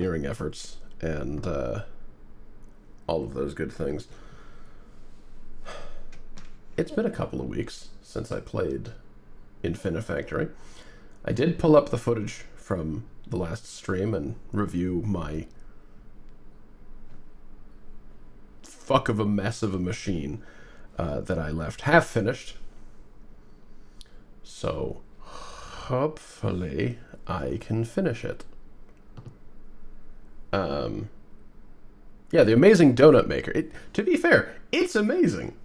engineering efforts and all of those good things. It's been a couple of weeks since I played Infinifactory. I did pull up the footage from the last stream and review my fuck of a mess of a machine that I left half finished. So hopefully I can finish it. Yeah, the amazing donut maker. To be fair, it's amazing.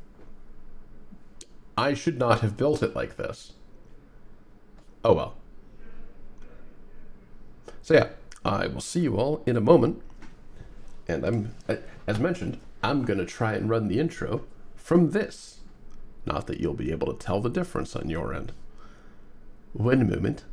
I should not have built it like this. Oh well. So yeah, I will see you all in a moment. And as mentioned, I'm going to try and run the intro from this. Not that you'll be able to tell the difference on your end. One moment.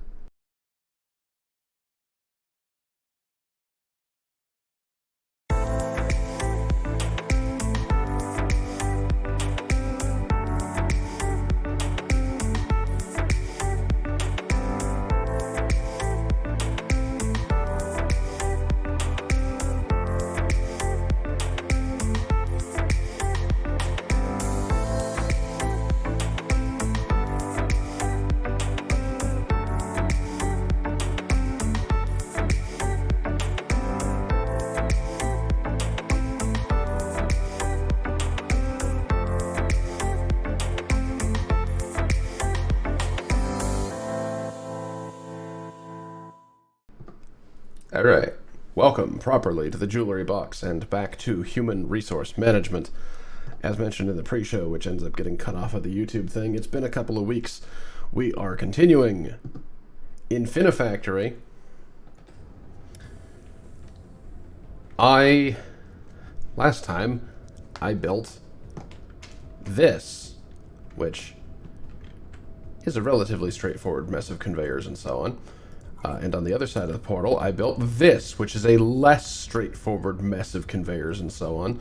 Alright, welcome properly to the jewelry box and back to human resource management. As mentioned in the pre-show, which ends up getting cut off of the YouTube thing, it's been a couple of weeks. We are continuing Infinifactory. Last time, I built this, which is a relatively straightforward mess of conveyors and so on. And on the other side of the portal, I built this, which is a less straightforward mess of conveyors and so on,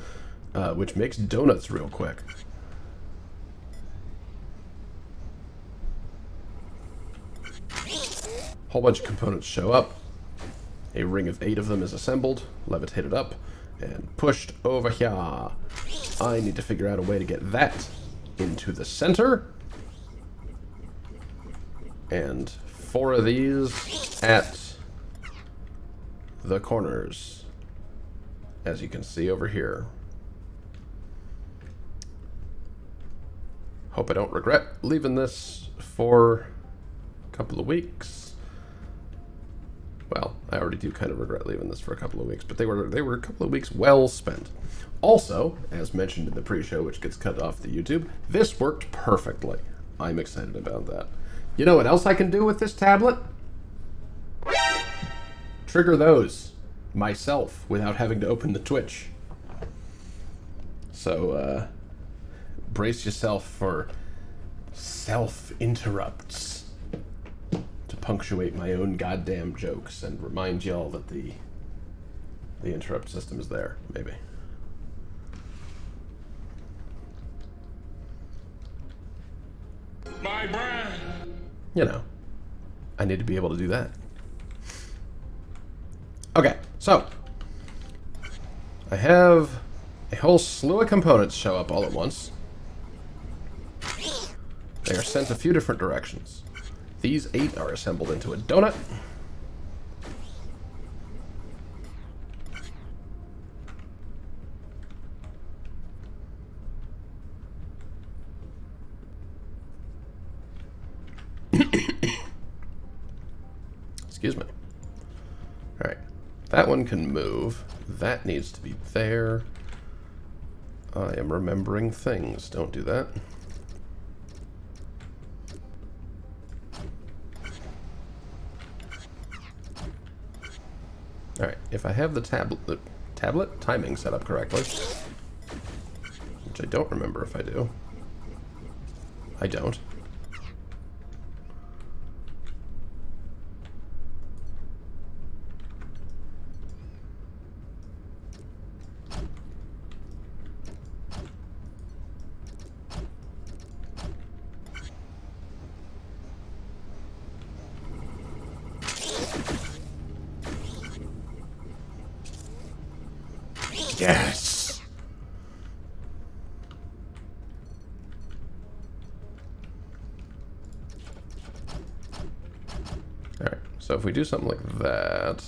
which makes donuts real quick. Whole bunch of components show up. A ring of 8 of them is assembled, levitated up, and pushed over here. I need to figure out a way to get that into the center. And 4 of these at the corners, as you can see over here. Hope I don't regret leaving this for a couple of weeks. Well, I already do kind of regret leaving this for a couple of weeks, but they were a couple of weeks well spent. Also, as mentioned in the pre-show, which gets cut off the YouTube, this worked perfectly. I'm excited about that. You know what else I can do with this tablet? Trigger those myself without having to open the Twitch. So, brace yourself for self-interrupts to punctuate my own goddamn jokes and remind y'all that the interrupt system is there, maybe. My brand! You know, I need to be able to do that. Okay, so I have a whole slew of components show up all at once. They are sent a few different directions. These 8 are assembled into a donut. Excuse me. Alright. That one can move. That needs to be there. I am remembering things. Don't do that. Alright. If I have the tablet timing set up correctly, which I don't remember if I do. I don't. Yes! Alright, so if we do something like that...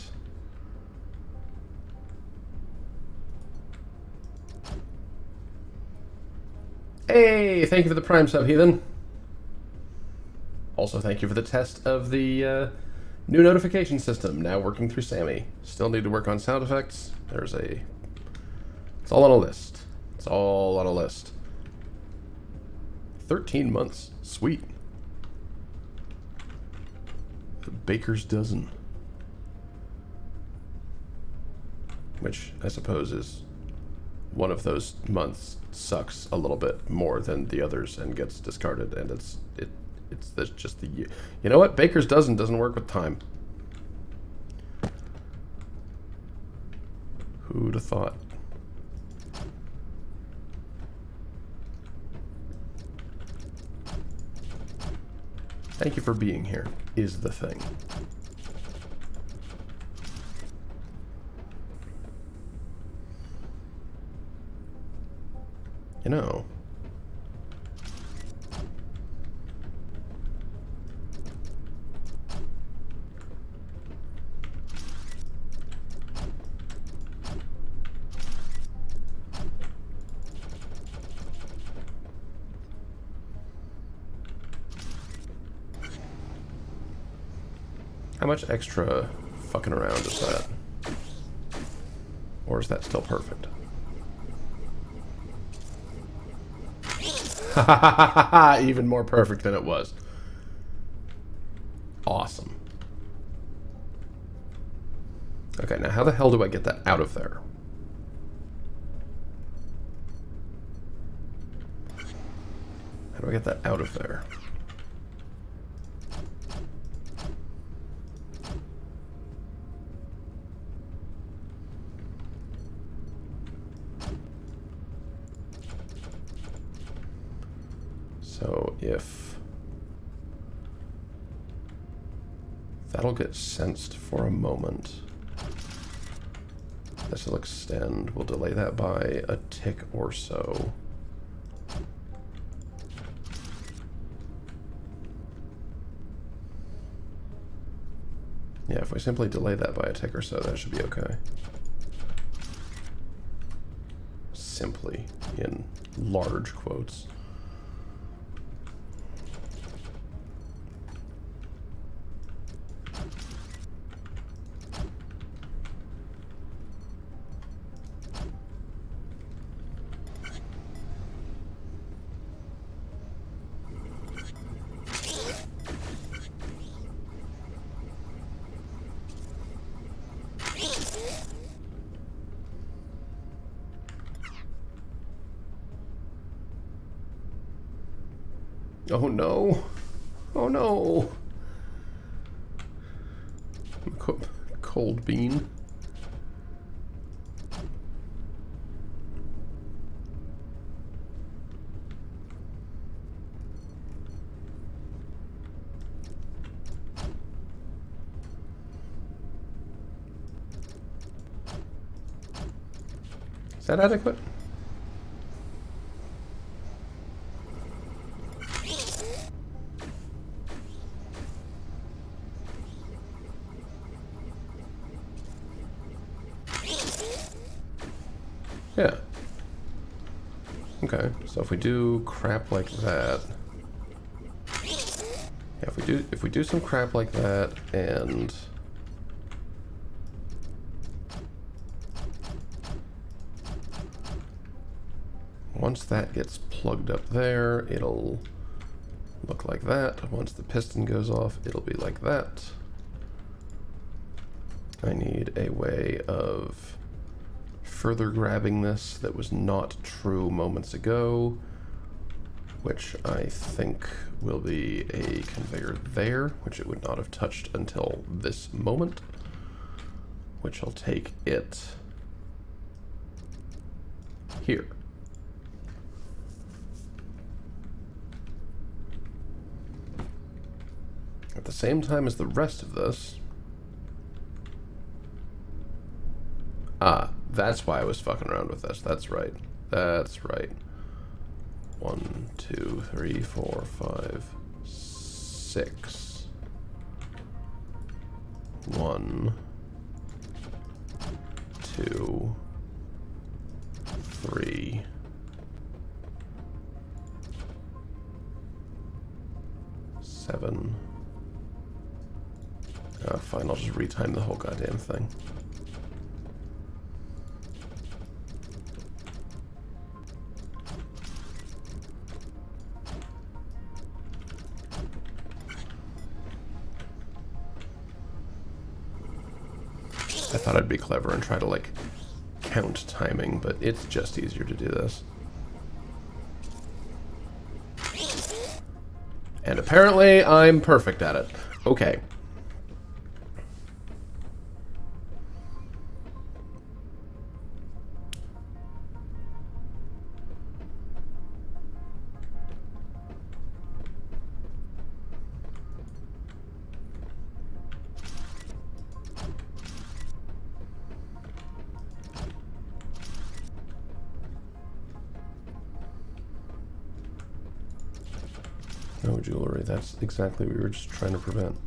Hey! Thank you for the Prime sub, Heathen. Also, thank you for the test of the new notification system, now working through Sammy. Still need to work on sound effects. There's a... It's all on a list. It's all on a list. 13 months. Sweet. The baker's dozen. Which, I suppose, is one of those months sucks a little bit more than the others and gets discarded, and it's just the... You know what? Baker's dozen doesn't work with time. Who'd have thought? Thank you for being here, is the thing. You know... How much extra fucking around is that? Or is that still perfect? Even more perfect than it was. Awesome. Okay, now how the hell do I get that out of there? How do I get that out of there? So if that'll get sensed for a moment, this will extend. We'll delay that by a tick or so. Yeah, if we simply delay that by a tick or so, that should be okay. Simply, in large quotes. Oh no. Oh no. Cold bean. Is that adequate? Yeah. Okay, so if we do crap like that, yeah, if we do some crap like that, and once that gets plugged up there, it'll look like that. Once the piston goes off, it'll be like that. I need a way of further grabbing this that was not true moments ago, which I think will be a conveyor there, which it would not have touched until this moment, which will take it here. At the same time as the rest of this. Ah, That's why I was fucking around with this. That's right. That's right. 1, 2, 3, 4, 5, 6. 1, 2, 3. 7. Fine, I'll just retime the whole goddamn thing. I thought I'd be clever and try to, like, count timing, but it's just easier to do this. And apparently I'm perfect at it. Okay. No jewelry. That's exactly what we were just trying to prevent.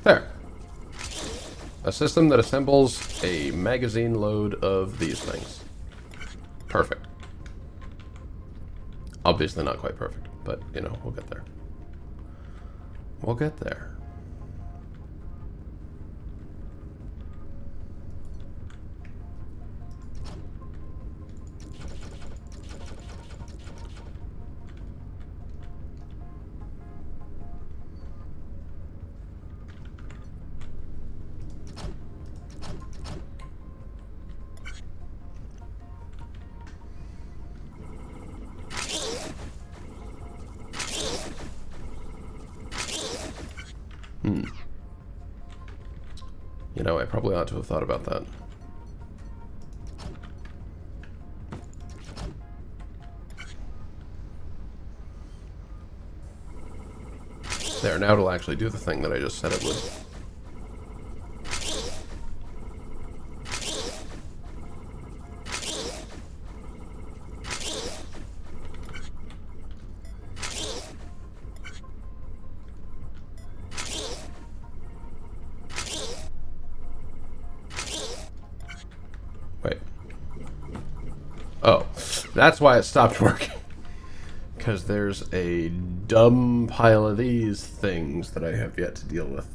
There. A system that assembles a magazine load of these things. Perfect. Obviously not quite perfect, but, you know, we'll get there. We'll get there. You know, I probably ought to have thought about that. There, now it'll actually do the thing that I just said it would. Wait. Oh, that's why it stopped working. Because there's a dumb pile of these things that I have yet to deal with.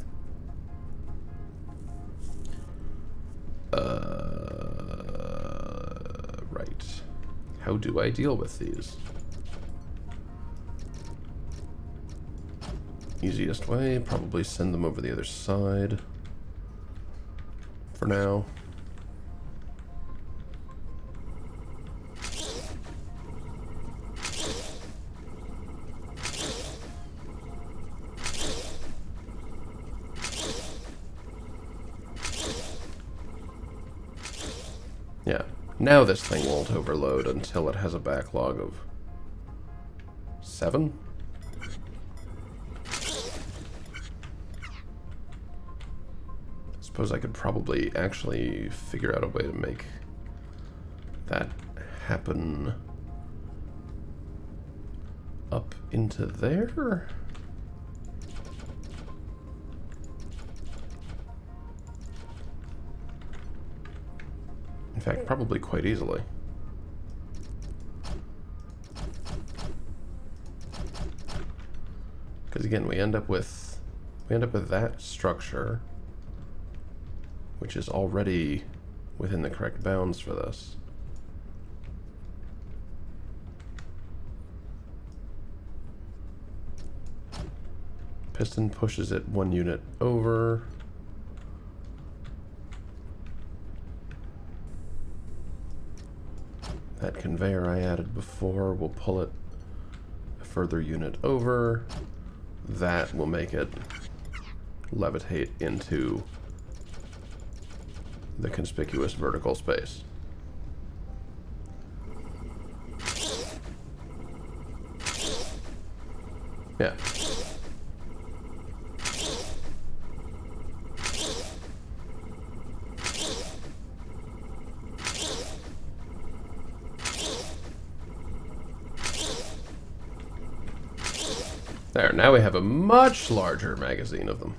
Right. How do I deal with these? Easiest way, probably send them over the other side. For now. Yeah, now this thing won't overload until it has a backlog of 7? I suppose I could probably actually figure out a way to make that happen up into there? In fact, probably quite easily. Because again, we end up with that structure, which is already within the correct bounds for this. Piston pushes it 1 unit over. That conveyor I added before will pull it a further unit over. That will make it levitate into the conspicuous vertical space. Yeah. There, now we have a much larger magazine of them.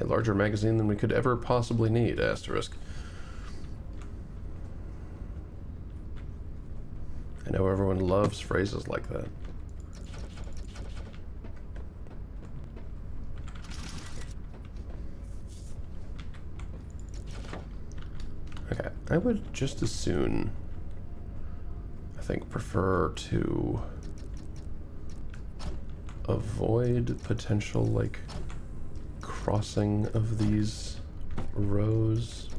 A larger magazine than we could ever possibly need, asterisk. I know everyone loves phrases like that. Okay, I would just as soon, I think, prefer to avoid potential, like, crossing of these rows.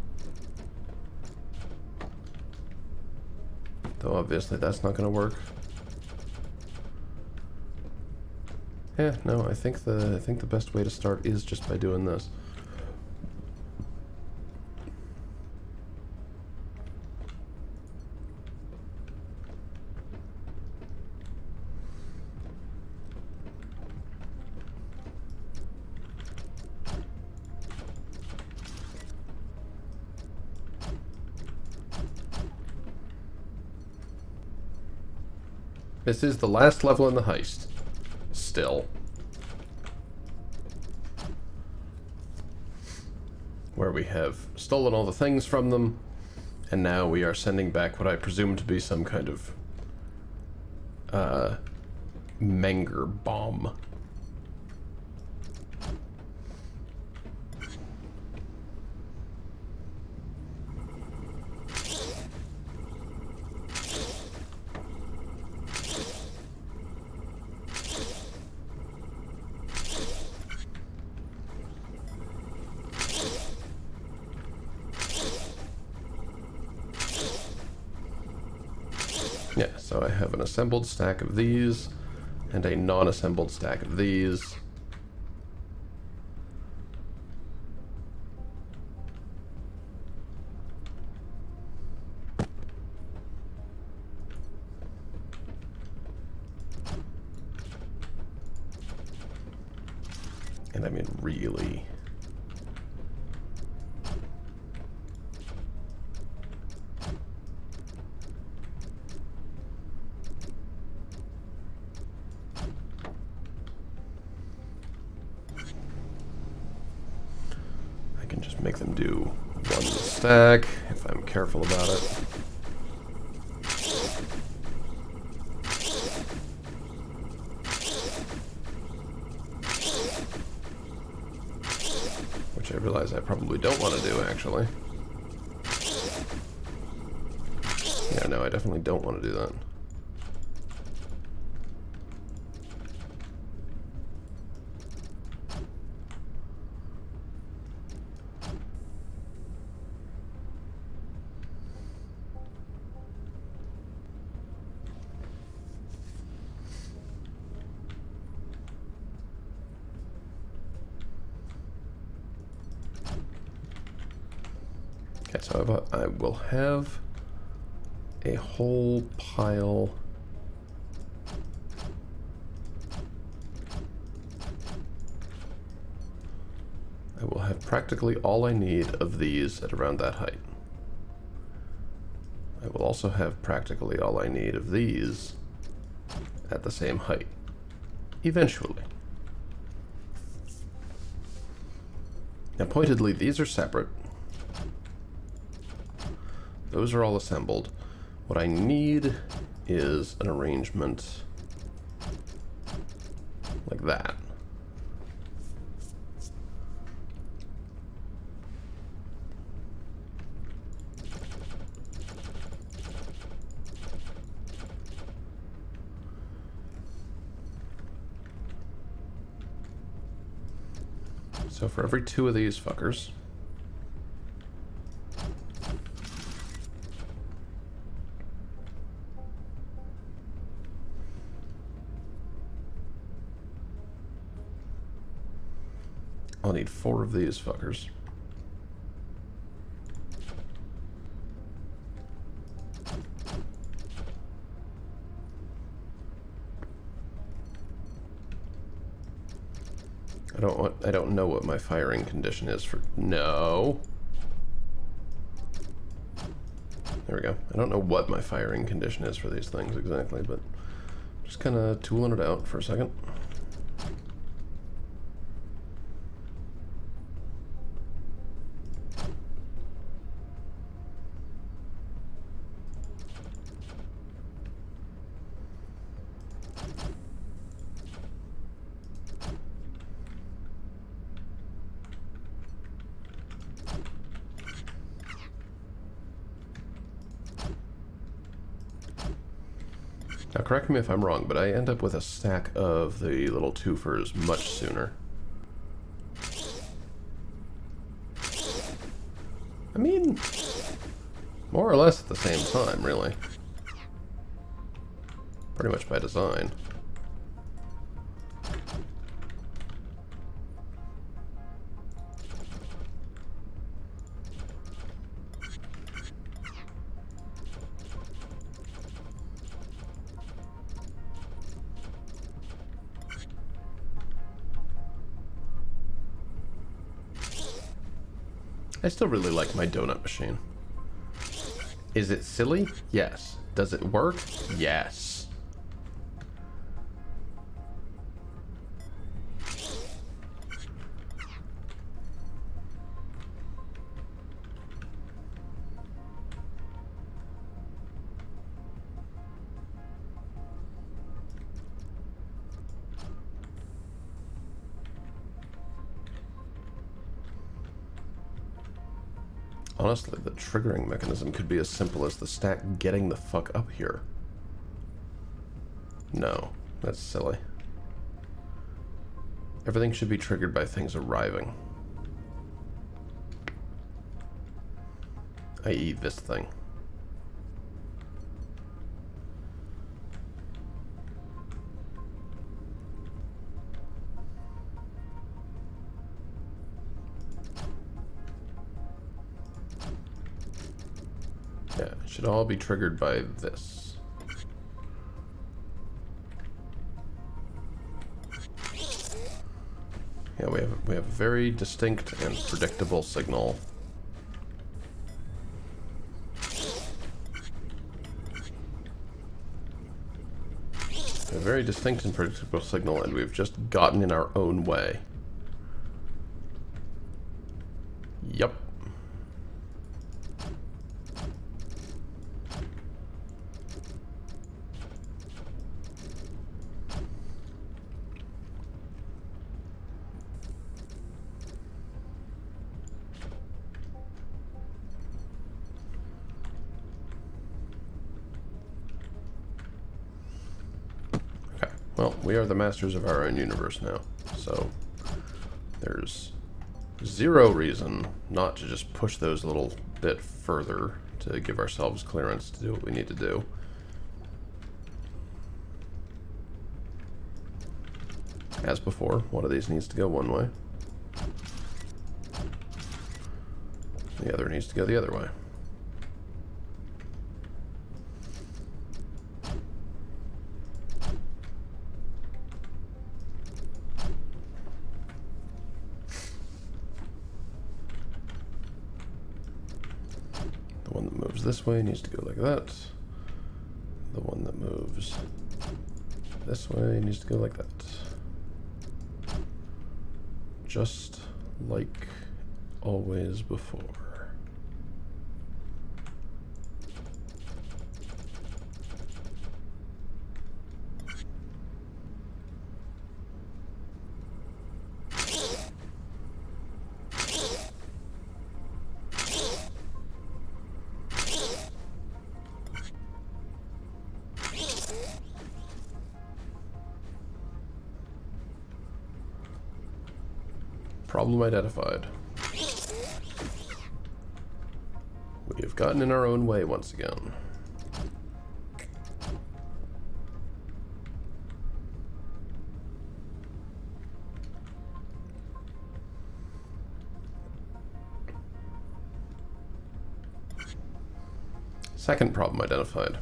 Though obviously that's not going to work. Yeah, no, I think the best way to start is just by doing this. This is the last level in the heist. Still. Where we have stolen all the things from them, and now we are sending back what I presume to be some kind of Menger bomb. Yeah, so I have an assembled stack of these, and a non-assembled stack of these. And I mean, really... I can just make them do one stack, if I'm careful about it. Which I realize I probably don't want to do, actually. Yeah, no, I definitely don't want to do that. Okay, so I will have a whole pile I will have practically all I need of these at around that height. I will also have practically all I need of these at the same height. Eventually. Now, pointedly, these are separate. Those are all assembled. What I need is an arrangement like that. So for every 2 of these fuckers, I'll need 4 of these fuckers. I don't know what my firing condition is for... No. There we go. I don't know what my firing condition is for these things exactly, but just kind of tooling it out for a second. Now, correct me if I'm wrong, but I end up with a stack of the little twofers much sooner. I mean, more or less at the same time, really. Pretty much by design. I still really like my donut machine. Is it silly? Yes. Does it work? Yes. Honestly, the triggering mechanism could be as simple as the stack getting the fuck up here. No, that's silly. Everything should be triggered by things arriving. I.e. this thing. Yeah, it should all be triggered by this. Yeah, we have a very distinct and predictable signal. A very distinct and predictable signal, and we've just gotten in our own way. Yep. Well, we are the masters of our own universe now, so there's zero reason not to just push those a little bit further to give ourselves clearance to do what we need to do. As before, one of these needs to go one way. The other needs to go the other way. This way needs to go like that. The one that moves this way needs to go like that. Just like always before. Problem identified. We have gotten in our own way once again. Second problem identified.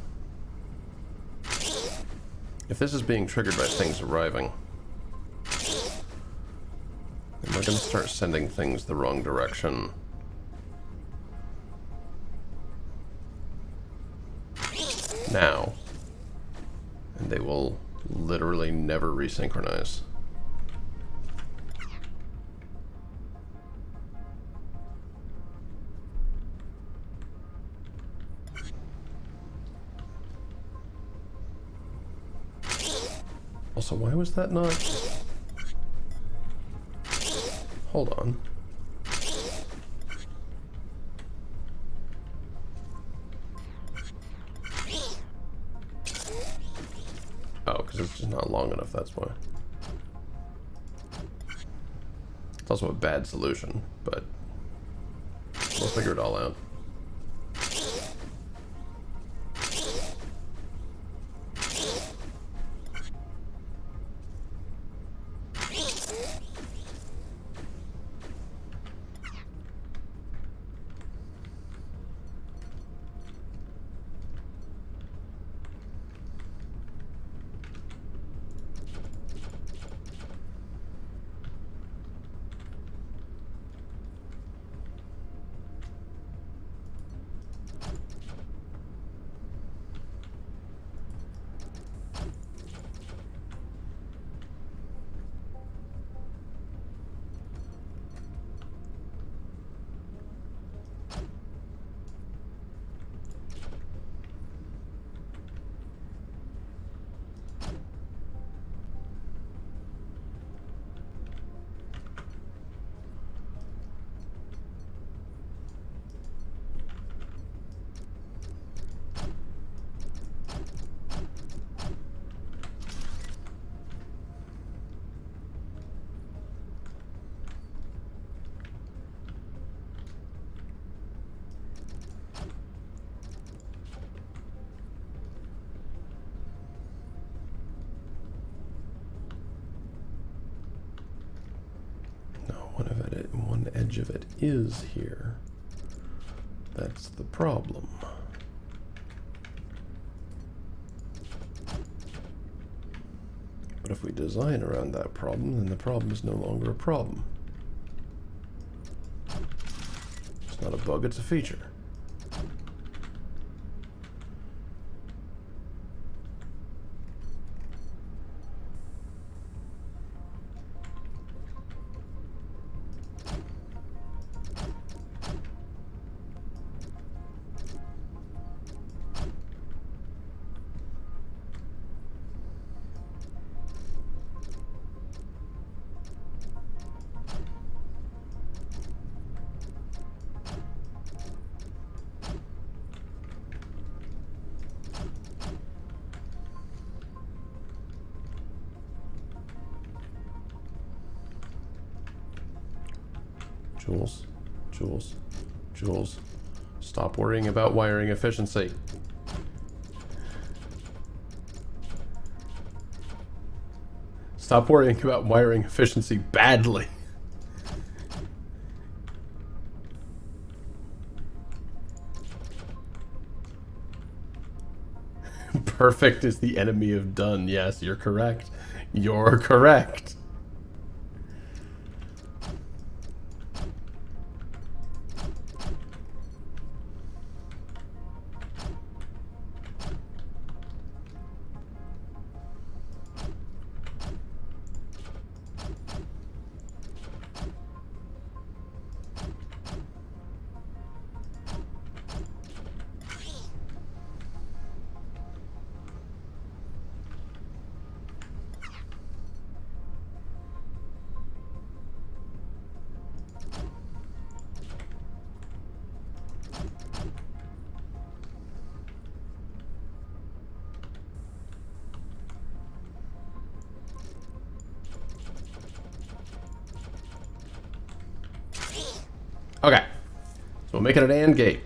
If this is being triggered by things arriving, then we're going to start sending things the wrong direction. Now. And they will literally never resynchronize. Also, why was that not... Hold on. Oh, because it's just not long enough, that's why. It's also a bad solution, but we'll figure it all out. One edge of it is here. That's the problem. But if we design around that problem, then the problem is no longer a problem. It's not a bug, it's a feature. Jules, Jules, Jules, stop worrying about wiring efficiency. Stop worrying about wiring efficiency badly. Perfect is the enemy of done. Yes, you're correct. You're correct. Okay, so we'll make it an AND gate.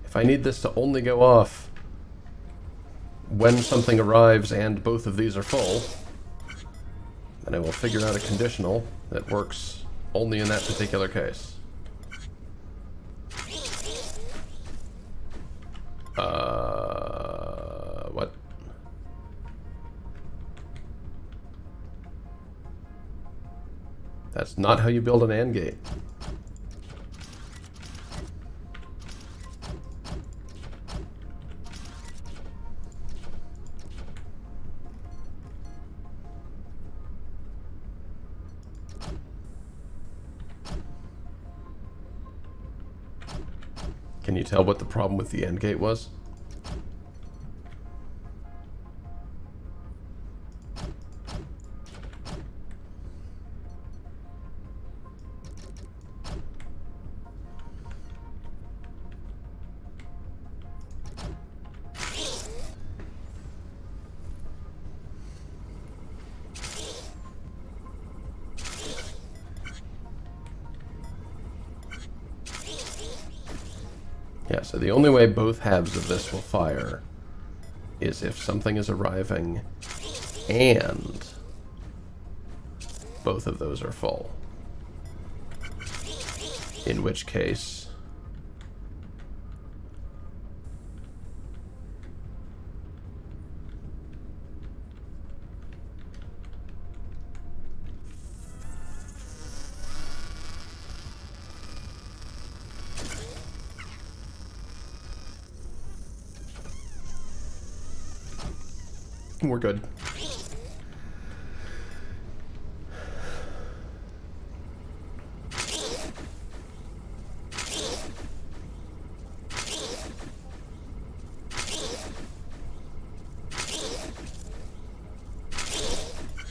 If I need this to only go off when something arrives and both of these are full, then I will figure out a conditional that works only in that particular case. What? That's not how you build an AND gate. Can you tell what the problem with the AND gate was? Yeah, so the only way both halves of this will fire is if something is arriving and both of those are full. In which case... we're good.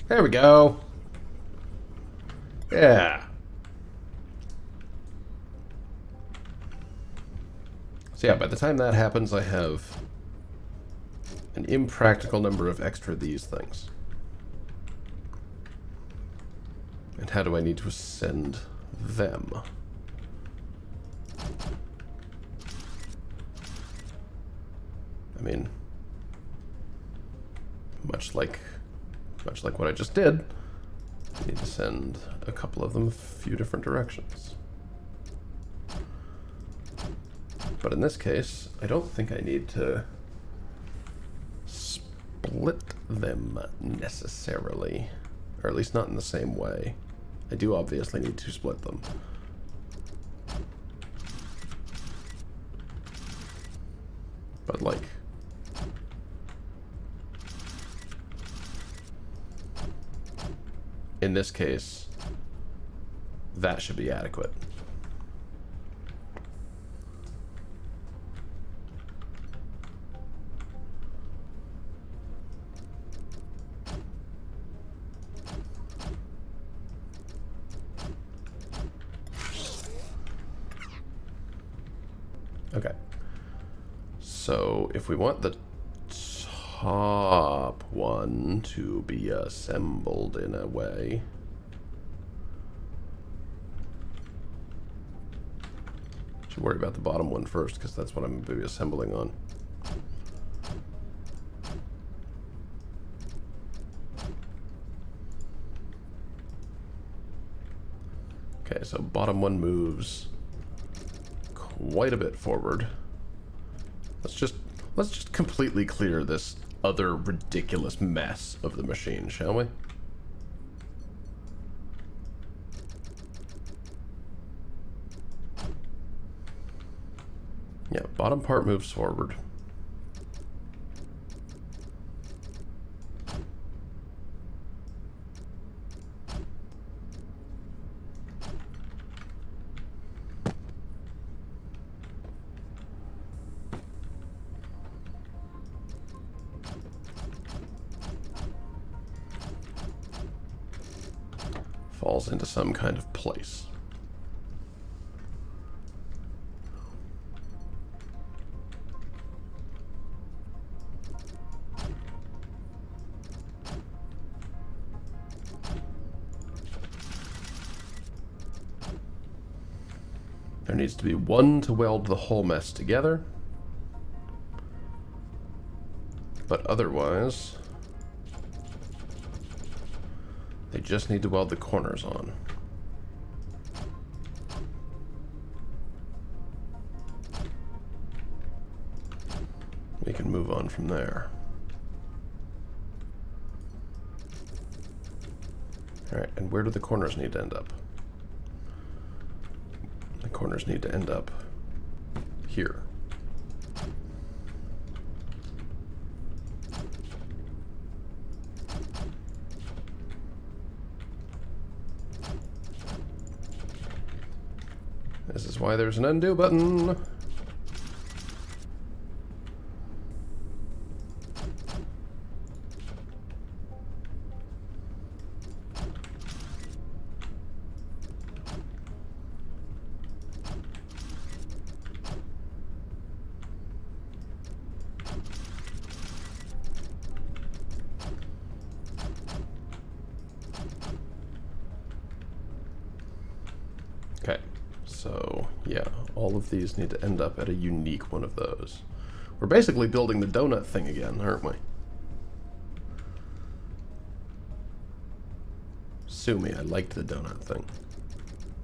There we go. Yeah. So yeah, by the time that happens, I have an impractical number of extra these things. And how do I need to ascend them? I mean, much like what I just did, I need to send a couple of them a few different directions. But in this case, I don't think I need to split them necessarily, or at least not in the same way. I do obviously need to split them. But like, in this case, that should be adequate. Okay. So if we want the top one to be assembled in a way, should worry about the bottom one first, because that's what I'm going to be assembling on. Okay, so bottom one moves quite a bit forward. Let's just completely clear this other ridiculous mess of the machine, shall we? Yeah, bottom part moves forward. Falls into some kind of place. There needs to be one to weld the whole mess together. But otherwise, they just need to weld the corners on. from there. Alright, and where do the corners need to end up? The corners need to end up here. This is why there's an undo button. Okay, so yeah, all of these need to end up at a unique one of those. We're basically building the donut thing again, aren't we? Sue me, I liked the donut thing.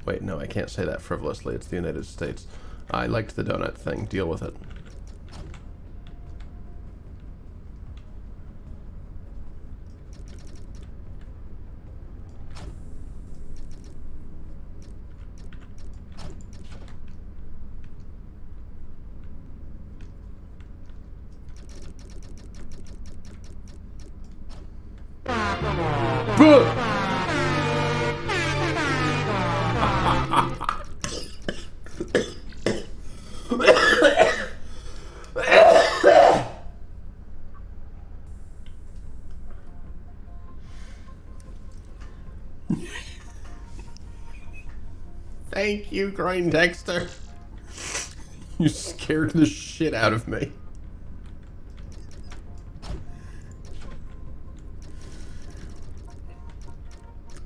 Wait, no, I can't say that frivolously. It's the United States. I liked the donut thing. Deal with it. Thank you, Grind Dexter. You scared the shit out of me.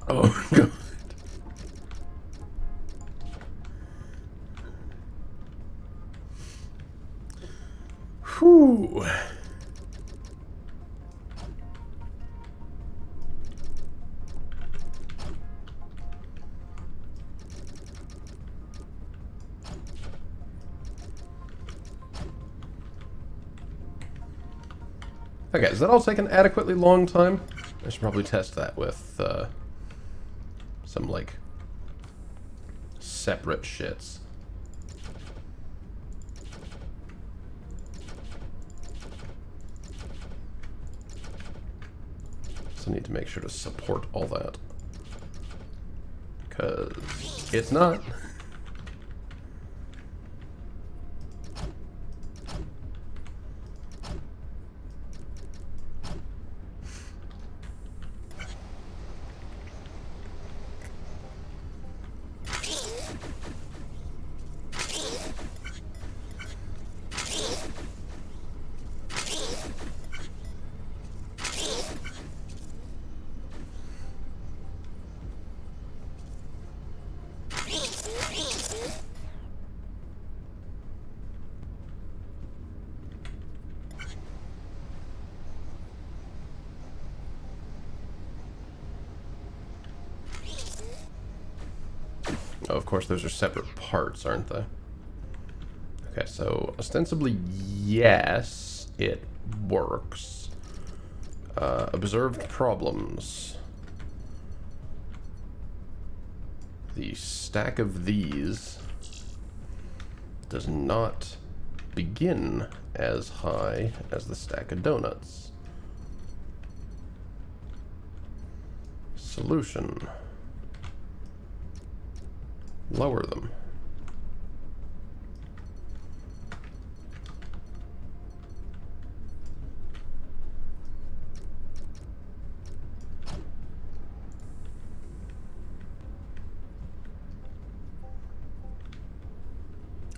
Oh, God. Whew. Okay, does that all take an adequately long time? I should probably test that with some, like, separate shits. So I need to make sure to support all that. Because it's not. Oh, of course, those are separate parts, aren't they? Okay, so ostensibly, yes, it works. Observed problems. The stack of these does not begin as high as the stack of donuts. Solution. Lower them.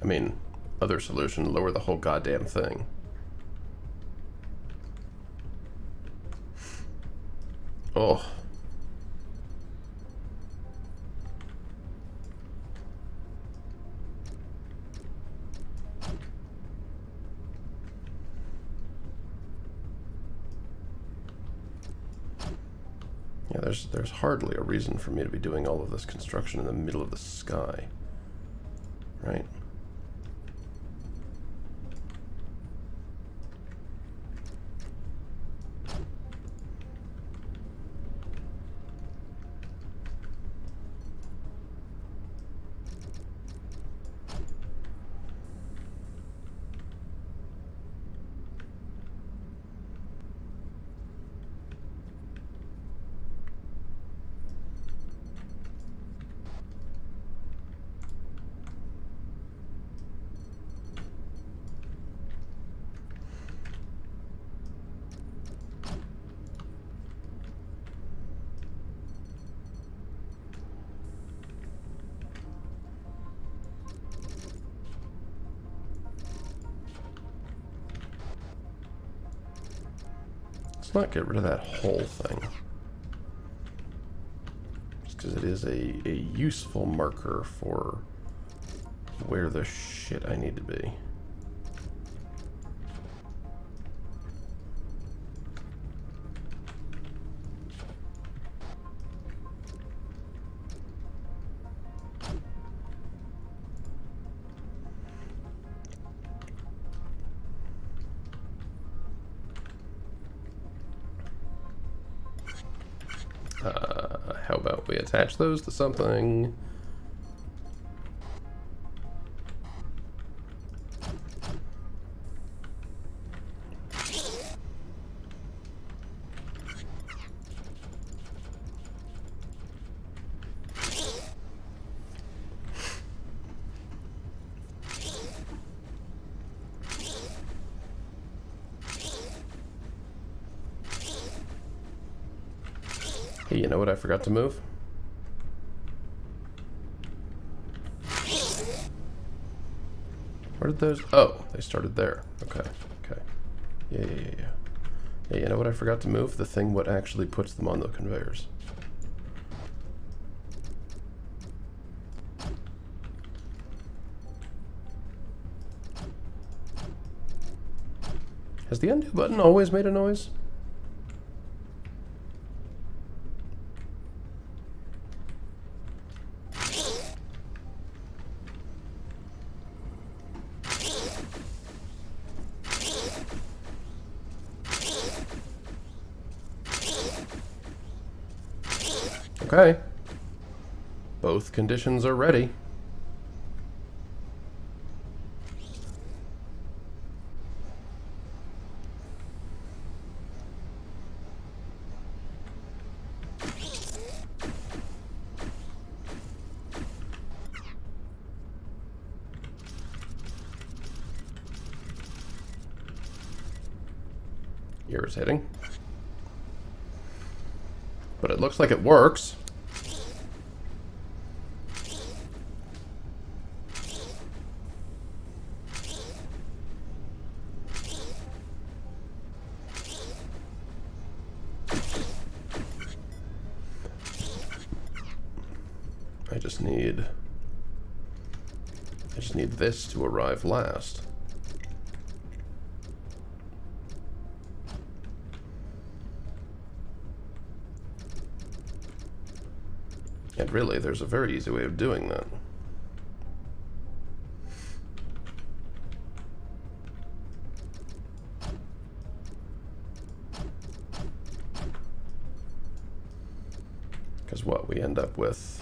I mean, other solution, lower the whole goddamn thing. Oh. Yeah, there's hardly a reason for me to be doing all of this construction in the middle of the sky. Right? not get rid of that whole thing. Just because it is a useful marker for where the shit I need to be. How about we attach those to something? Hey, you know what I forgot to move? Where did those... Oh, they started there. Okay, okay. Yeah. Hey, you know what I forgot to move? The thing what actually puts them on the conveyors. Has the undo button always made a noise? Okay. Both conditions are ready. Irritating. But it looks like it works. I just need this to arrive last. And really, there's a very easy way of doing that. Because what, we end up with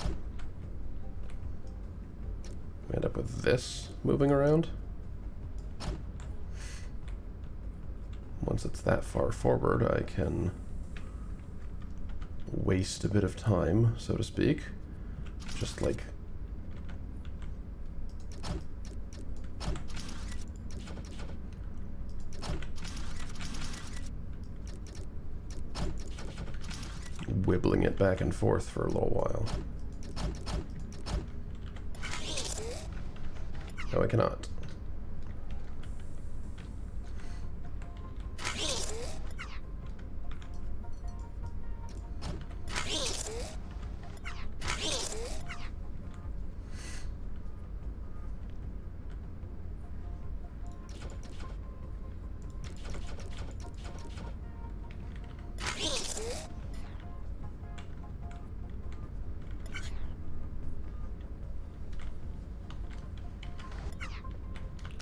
this moving around. Once it's that far forward, I can waste a bit of time, so to speak. Just like wibbling it back and forth for a little while. No, I cannot.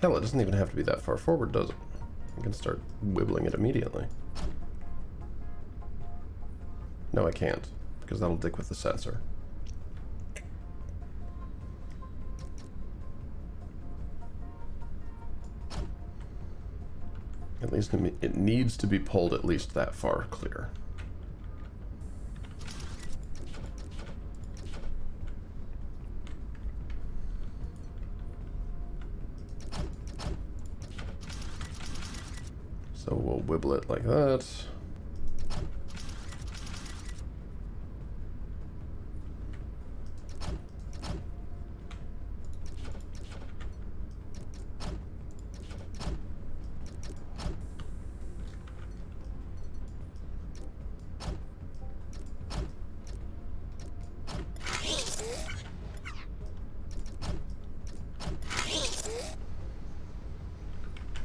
Hell, it doesn't even have to be that far forward, does it? I can start wibbling it immediately. No, I can't, because that'll dick with the sensor. At least it needs to be pulled at least that far clear. So we'll wibble it like that.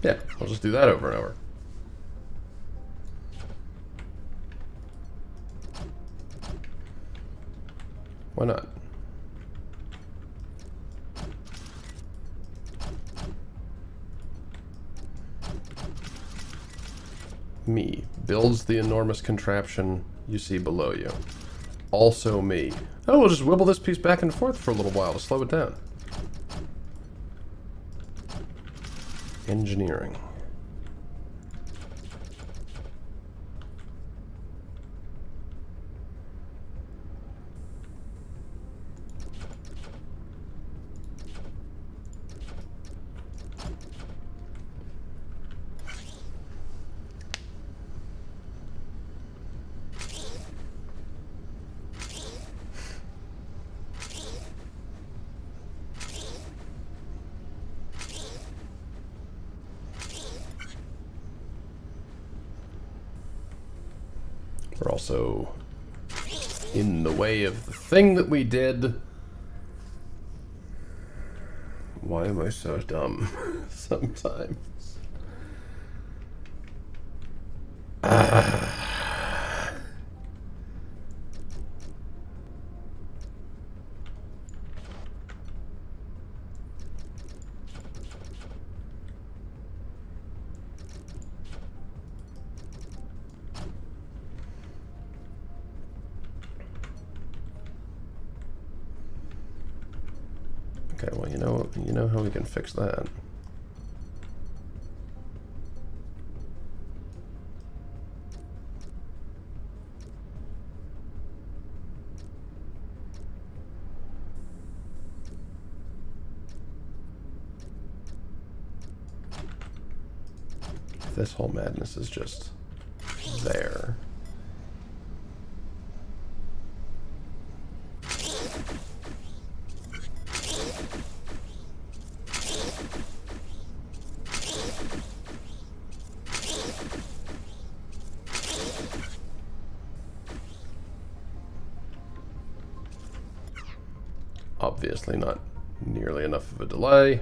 Yeah, I'll just do that over and over. Why not? Me builds the enormous contraption you see below you. Also me. Oh, we'll just wibble this piece back and forth for a little while to slow it down. Engineering. We're also in the way of the thing that we did. Why am I so dumb sometimes? Okay, well, you know how we can fix that. This whole madness is just there. Obviously not nearly enough of a delay.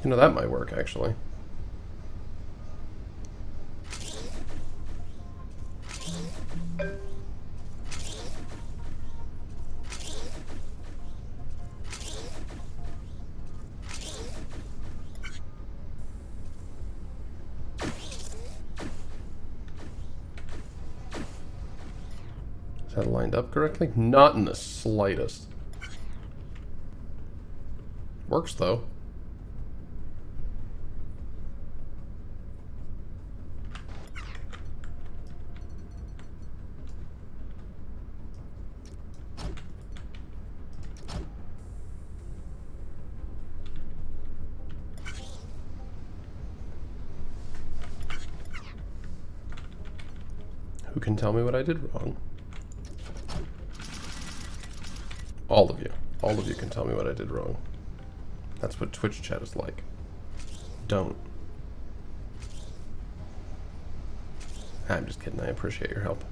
You know, that might work, actually. Is that lined up correctly? Not in the slightest. Works, though. Who can tell me what I did wrong? All of you. All of you can tell me what I did wrong. That's what Twitch chat is like. Don't. I'm just kidding. I appreciate your help.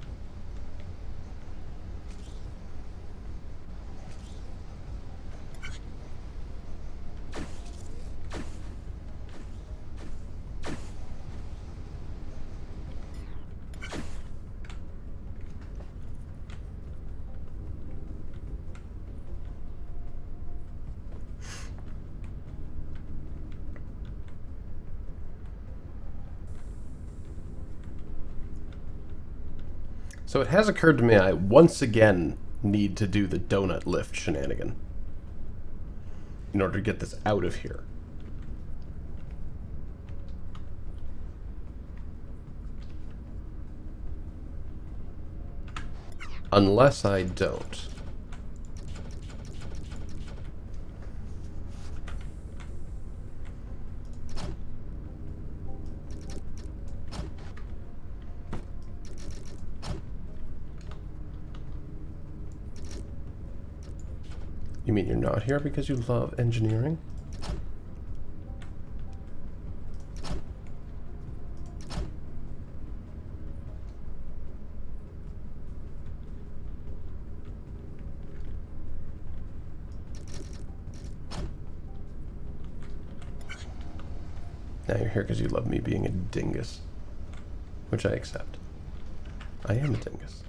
So it has occurred to me I once again need to do the donut lift shenanigan in order to get this out of here. Unless I don't. You mean you're not here because you love engineering? Now you're here because you love me being a dingus. Which I accept. I am a dingus.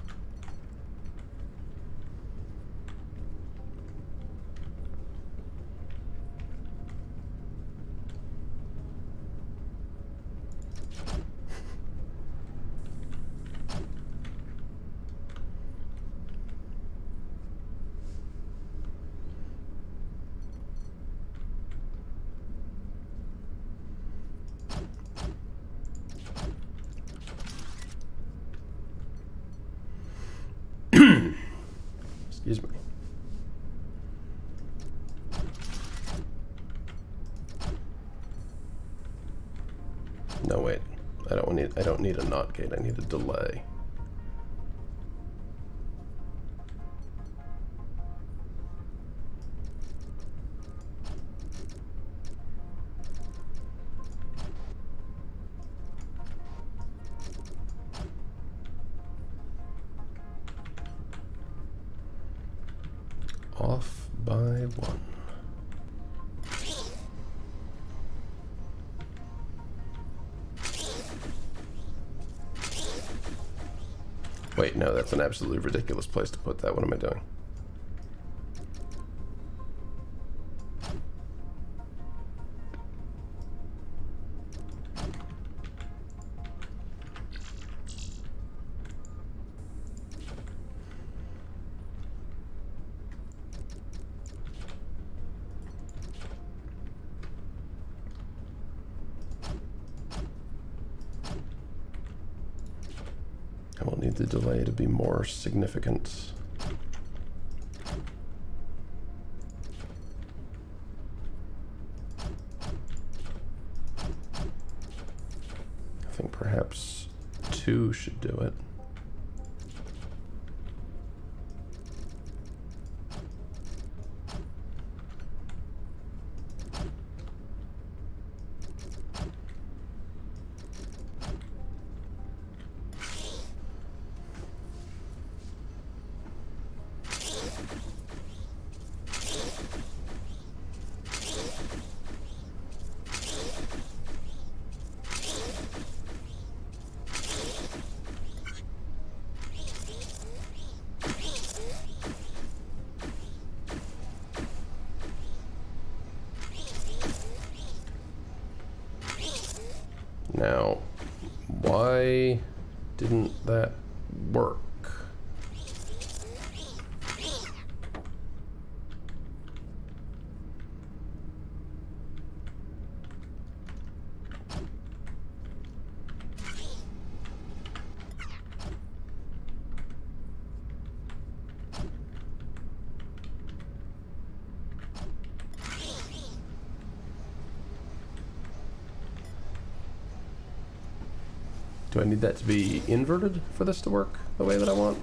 Excuse me. No, wait. I don't need a NOT gate. I need a delay. Off by 1. Wait, no, that's an absolutely ridiculous place to put that. What am I doing? I will need the delay to be more significant. I think perhaps 2 should do it. Now, why didn't that work? Do I need that to be inverted for this to work the way that I want?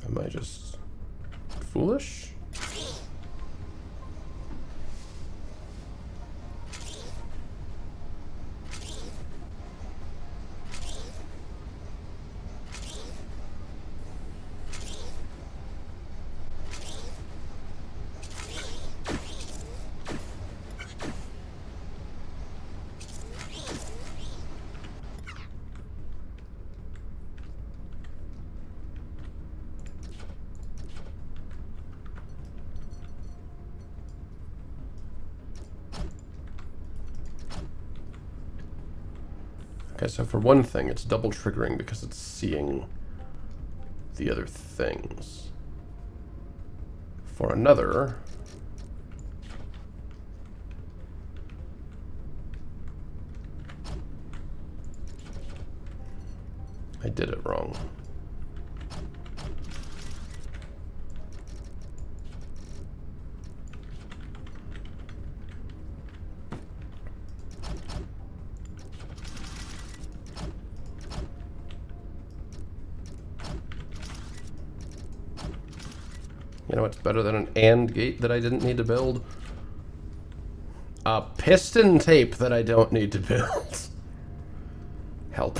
Am I just foolish? Okay, so for one thing, it's double triggering because it's seeing the other things. For another... I did it wrong. You know what's better than an AND gate that I didn't need to build? A piston tape that I don't need to build. Help.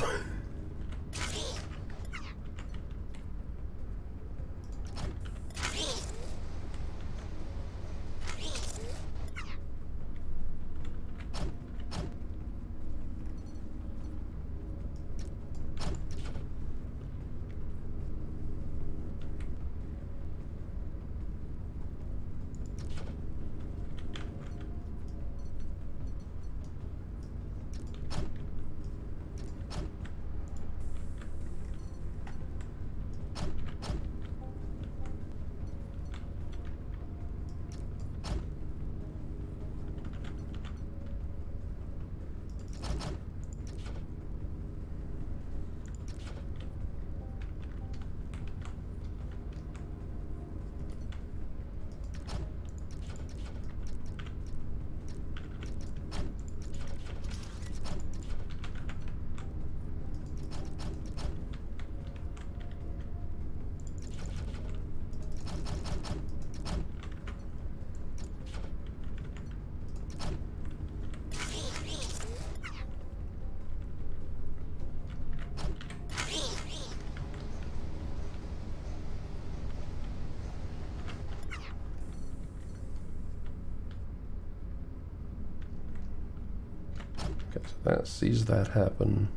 Okay, so that sees that happen.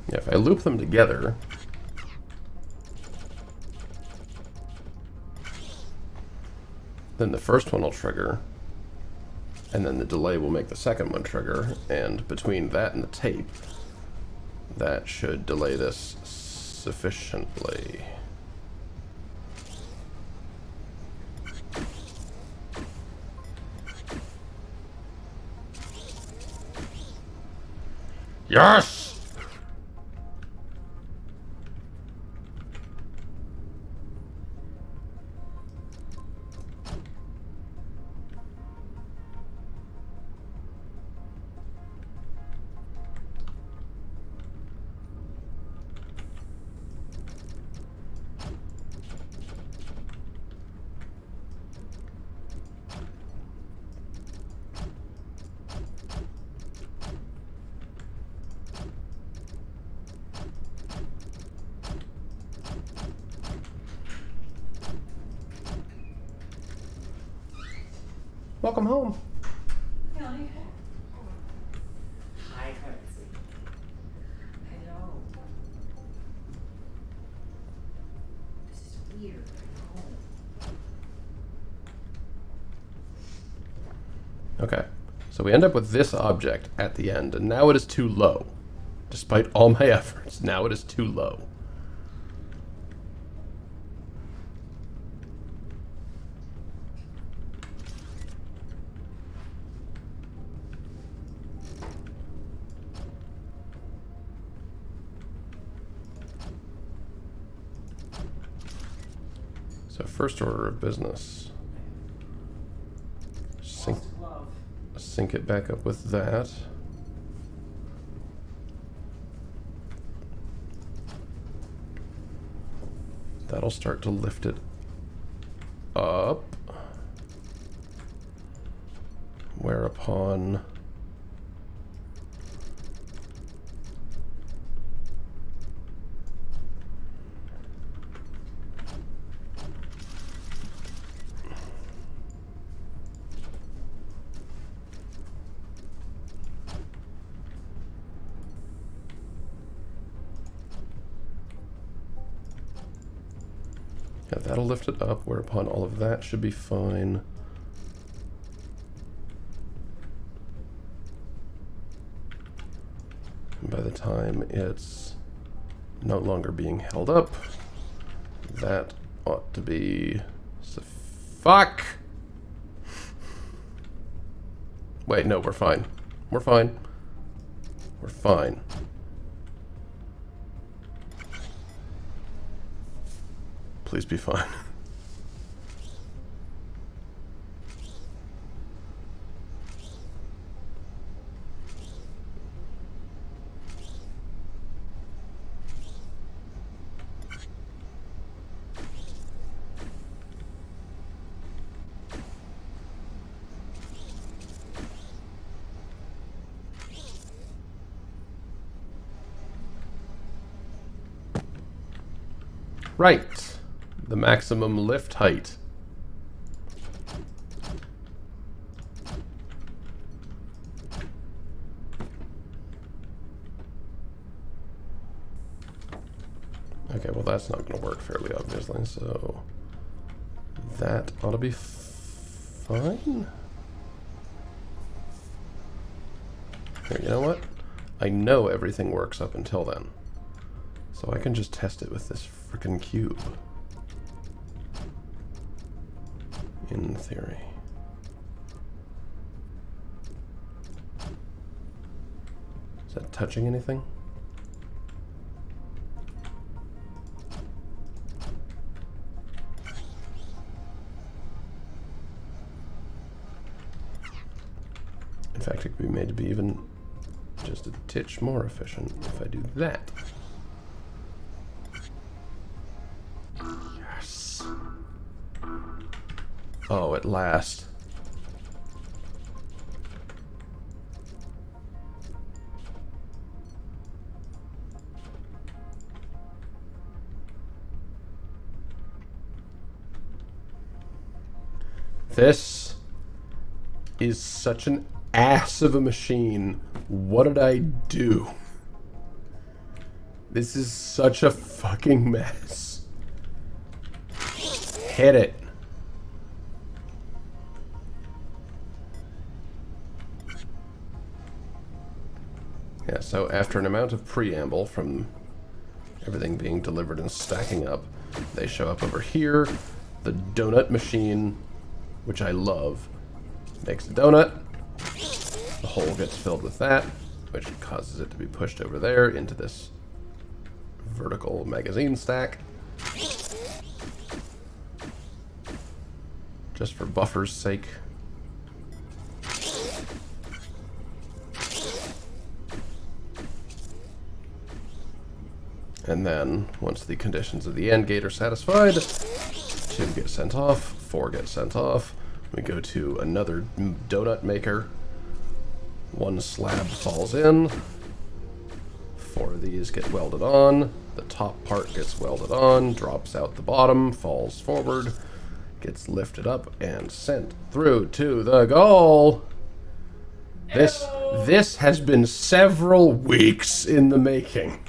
Yeah, if I loop them together, then the first one will trigger, and then the delay will make the second one trigger, and between that and the tape, that should delay this sufficiently. Yes! Welcome home. Hi, Curtsy. Hello. This is weird. Okay, so we end up with this object at the end, and now it is too low. Despite all my efforts, now it is too low. So first order of business. Sync it back up with that. That'll start to lift it up. Whereupon Yeah, that'll lift it up, whereupon all of that should be fine. And by the time it's no longer being held up, that ought to be... Fuck! Wait, no, we're fine. We're fine. We're fine. Please be fine. Right. The maximum lift height. Okay, well that's not going to work fairly obviously, so that ought to be fine. Here, you know what? I know everything works up until then. So I can just test it with this frickin' cube. In theory. Is that touching anything? In fact, it could be made to be even just a titch more efficient if I do that. Yes. Oh, at last. This is such an ass of a machine. What did I do? This is such a fucking mess. Hit it. Yeah, so after an amount of preamble from everything being delivered and stacking up, they show up over here. The donut machine, which I love, makes a donut. The hole gets filled with that, which causes it to be pushed over there into this vertical magazine stack. Just for buffer's sake. And then, once the conditions of the end gate are satisfied, 2 get sent off, 4 get sent off. We go to another donut maker. 1 slab falls in. 4 of these get welded on. The top part gets welded on, drops out the bottom, falls forward, gets lifted up, and sent through to the goal. This has been several weeks in the making.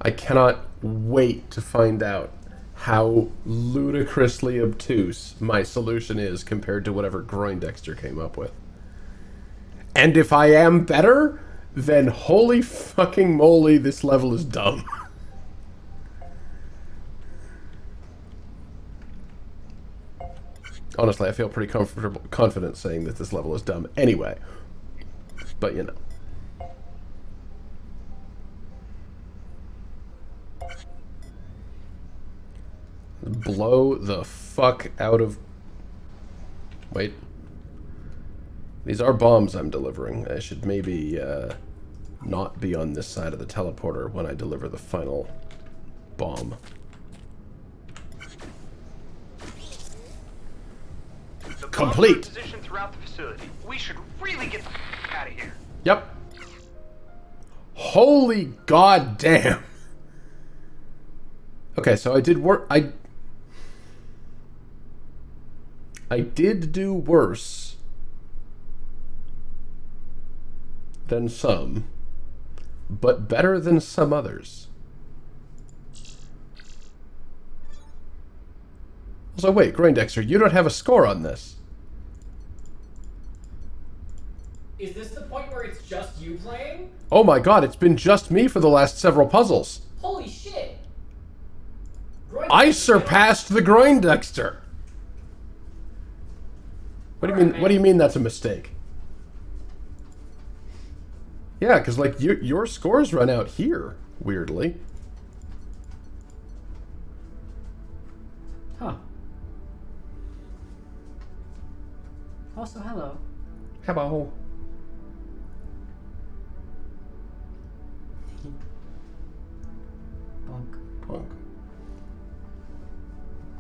I cannot wait to find out how ludicrously obtuse my solution is compared to whatever Groindexter came up with. And if I am better, then holy fucking moly, this level is dumb. Honestly, I feel pretty confident saying that this level is dumb anyway. But you know. Blow the fuck out of... Wait. These are bombs I'm delivering. I should maybe not be on this side of the teleporter when I deliver the final bomb. The Complete! position throughout the facility. We should really get the out of here. Yep. Holy goddamn! Okay, so I did work... I did do worse than some, but better than some others. So wait, Groindexter, you don't have a score on this. Is this the point where it's just you playing? Oh my god, it's been just me for the last several puzzles. Holy shit! I surpassed the Groindexter. What do you mean? What do you mean that's a mistake? Yeah, because like your scores run out here, weirdly. Huh. Also, hello. Hello. Bunk. Punk.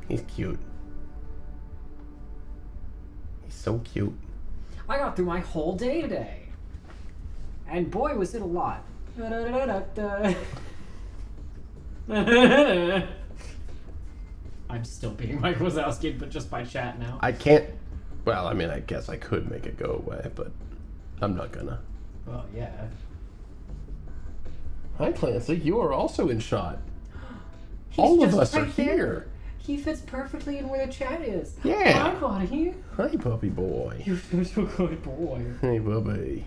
He's cute. He's so cute. I got through my whole day today. And boy, was it a lot. I'm still being Mike Wazowski, but just by chat now. I can't. Well, I mean, I guess I could make it go away, but I'm not gonna. Well, yeah. Hi, Clancy. You are also in shot. He's All of just us are right there. here. He fits perfectly in where the chat is. Yeah. Hi, buddy. Hi, puppy boy. You're such a good boy. Hey, puppy.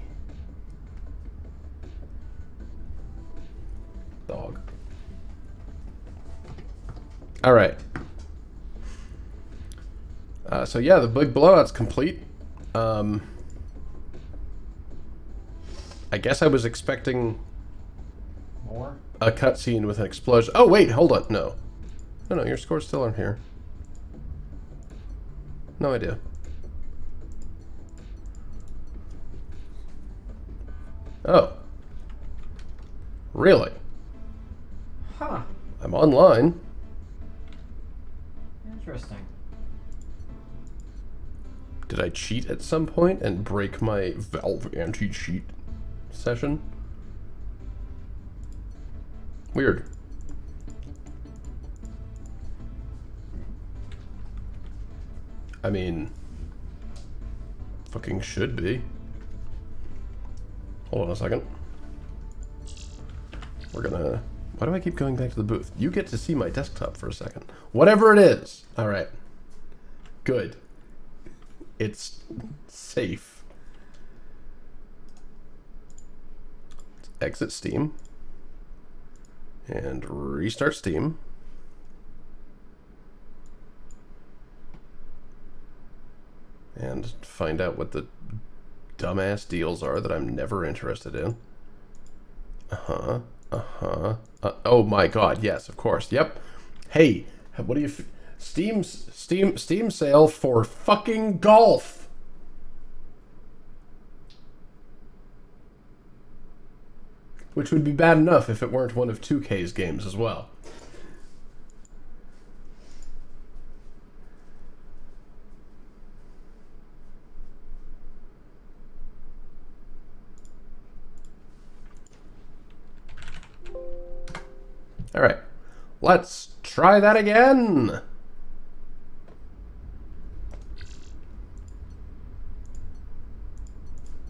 Dog. All right. So yeah, the big blowout's complete. I guess I was expecting More? a cutscene with an explosion. Oh wait, hold on. No, no, your scores still aren't here. No idea. Oh. Really? Huh. I'm online. Interesting. Did I cheat at some point and break my Valve anti-cheat session? Weird. I mean, fucking should be. Hold on a second. We're gonna... Why do I keep going back to the booth? You get to see my desktop for a second. Whatever it is. Alright. Good. It's safe. Let's exit Steam. And restart Steam. And find out what the dumbass deals are that I'm never interested in. Oh my god, yes, of course. Yep. Hey, what do you... Steam sale for fucking golf. Which would be bad enough if it weren't one of 2K's games as well. All right, let's try that again.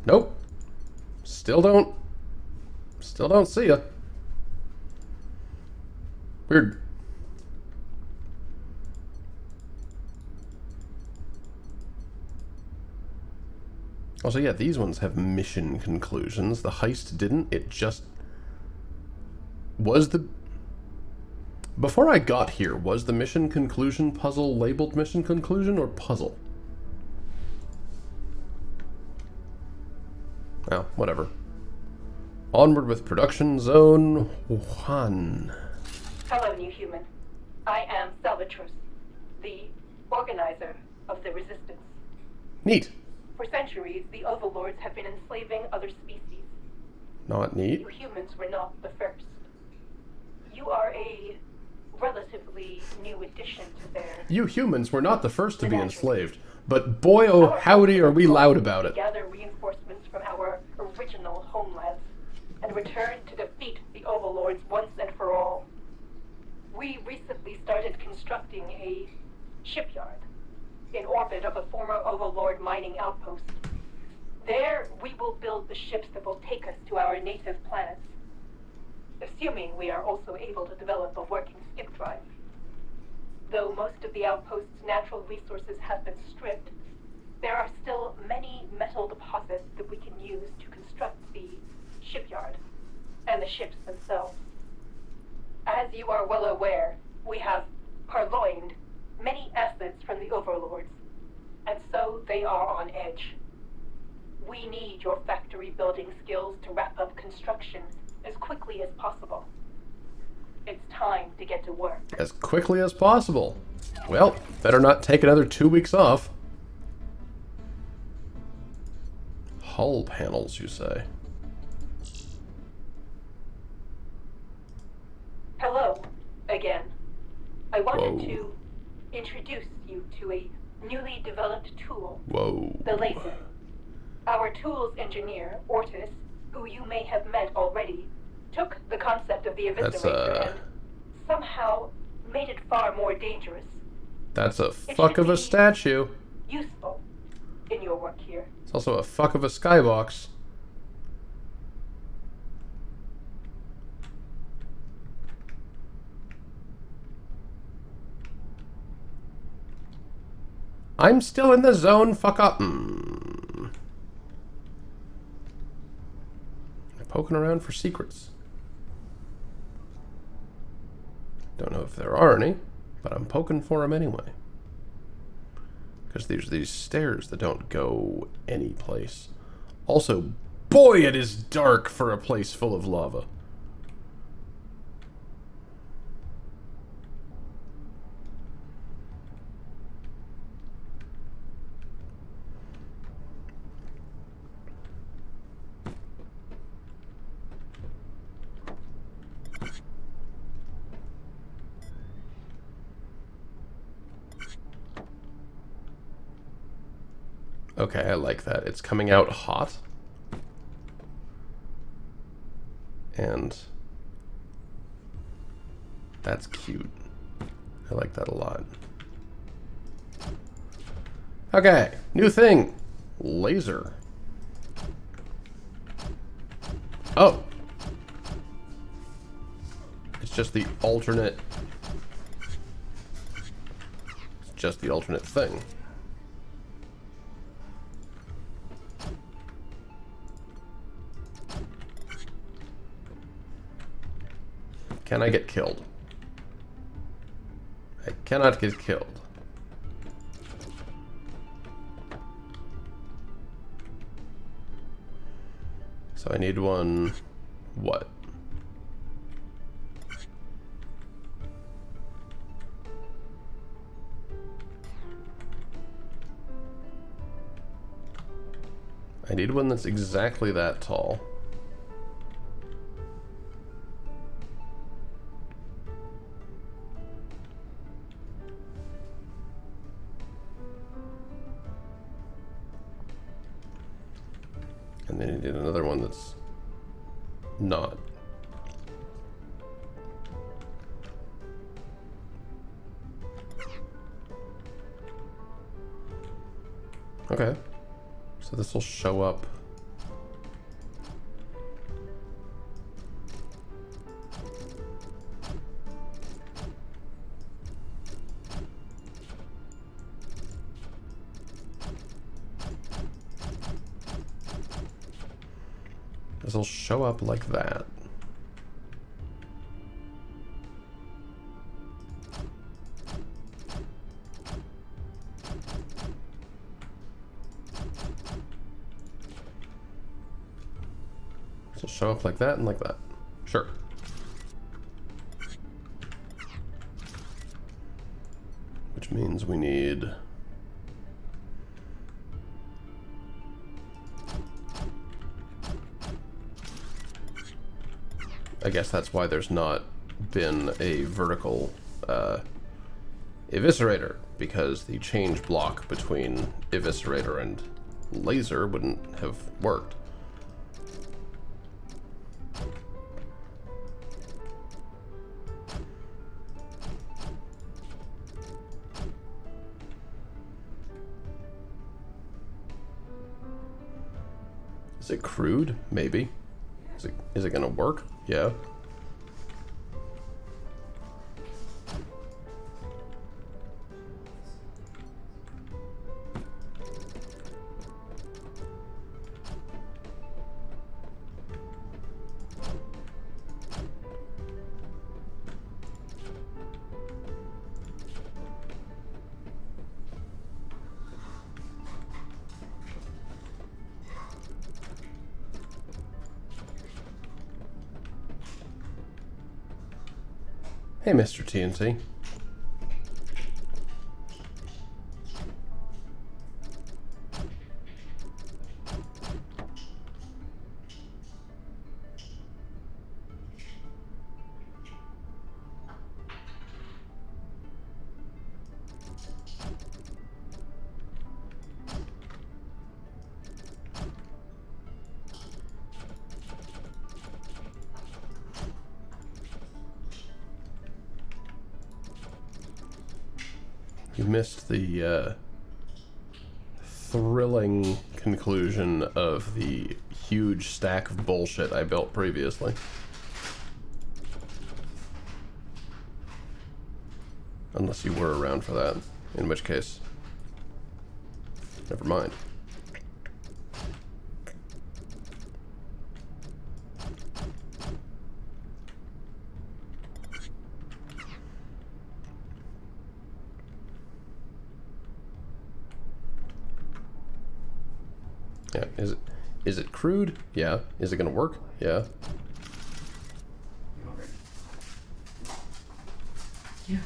Nope. Still don't see ya. Weird. Also, yeah, these ones have mission conclusions. The heist didn't. It just was the... Before I got here, was the mission conclusion puzzle labeled mission conclusion or puzzle? Oh, whatever. Onward with production zone 1. Hello, new human. I am Salvatrus, the organizer of the resistance. Neat. For centuries, the overlords have been enslaving other species. Not neat. You humans were not the first. You are a relatively new addition to their... You humans were not the first to be enslaved, but boy oh howdy are we loud about it. Gather reinforcements from our original homelands and return to defeat the overlords once and for all. We recently started constructing a shipyard in orbit of a former overlord mining outpost. There, we will build the ships that will take us to our native planets. assuming we are also able to develop a working skip drive. Though most of the outpost's natural resources have been stripped, there are still many metal deposits that we can use to construct the shipyard and the ships themselves. As you are well aware, we have purloined many assets from the overlords, and so they are on edge. We need your factory building skills to wrap up construction as quickly as possible. It's time to get to work. As quickly as possible. Well, better not take another 2 weeks off. Hull panels, you say? Hello, again. I wanted Whoa. to introduce you to a newly developed tool, Whoa. the laser. Our tools engineer, Ortis, who you may have met already, took the concept of the That's, eviscerator and somehow made it far more dangerous. That's a fuck of a statue. Useful in your work here. It's also a fuck of a skybox. I'm still in the zone, fuck up. Poking around for secrets. Don't know if there are any, but I'm poking for them anyway. Because there's these stairs that don't go any place. Also, boy, it is dark for a place full of lava. Okay, I like that. It's coming out hot. And that's cute. I like that a lot. Okay, new thing. Laser. Oh. It's just the alternate. It's just the alternate thing. Can I get killed? I cannot get killed. So I need one... what? I need one that's exactly that tall. And then you need another one that's not. Okay. So this will show up. This will show up like that. This will show up like that and like that. Sure. Which means we need... I guess that's why there's not been a vertical eviscerator, because the change block between eviscerator and laser wouldn't have worked. Is it crude? Maybe. Is it gonna work? Yeah. Hey, Mr. TNT. You missed the thrilling conclusion of the huge stack of bullshit I built previously. Unless you were around for that, in which case, never mind. Yeah, is it crude? Yeah. Is it gonna work? Yeah. Yeah.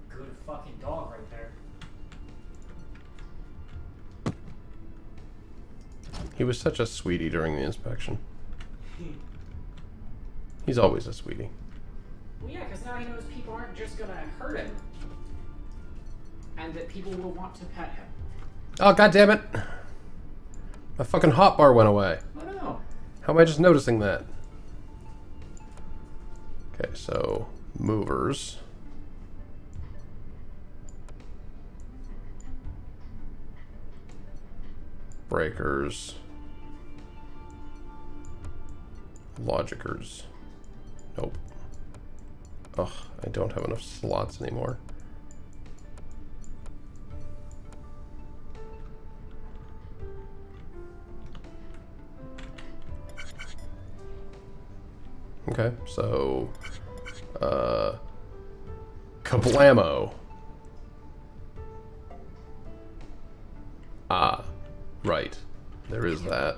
Good fucking dog right there. He was such a sweetie during the inspection. He's always a sweetie. Well, yeah, because now he knows people aren't just gonna hurt him. And that people will want to pet him. Oh, god damn it! My fucking hotbar went away. Oh no. How am I just noticing that? Okay, so movers. Breakers. Logicers. Nope. Ugh, I don't have enough slots anymore. Okay, so kablamo. Ah, right. There is that.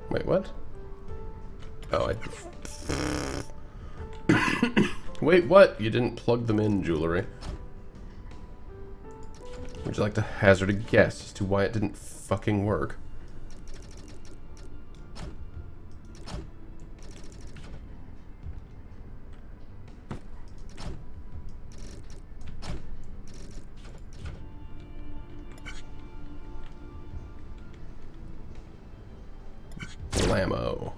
Wait, what? Oh, Wait, what? You didn't plug them in, jewelry. Would you like to hazard a guess as to why it didn't fucking work? Blammo.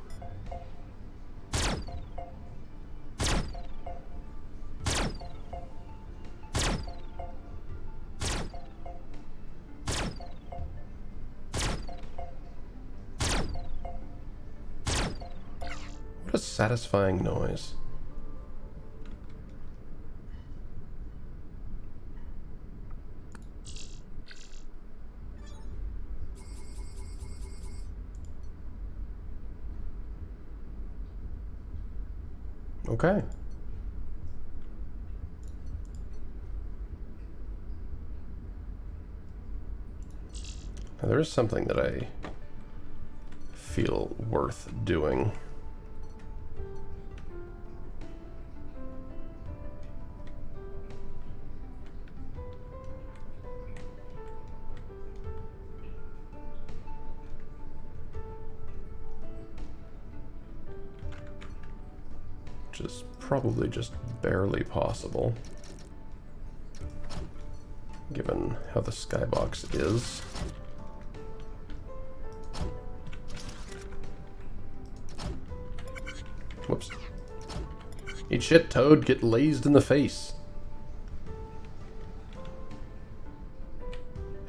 What a satisfying noise. Okay. Now, there is something that I feel worth doing. Which is probably just barely possible, given how the skybox is. Whoops. Eat shit, Toad. Get lased in the face.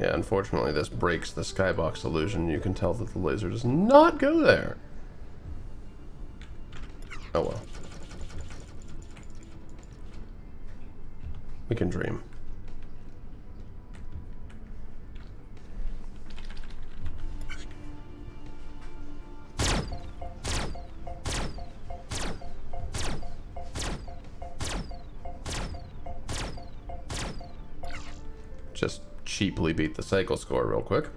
Yeah, unfortunately this breaks the skybox illusion. You can tell that the laser does not go there. Oh well. We can dream. Just cheaply beat the cycle score real quick.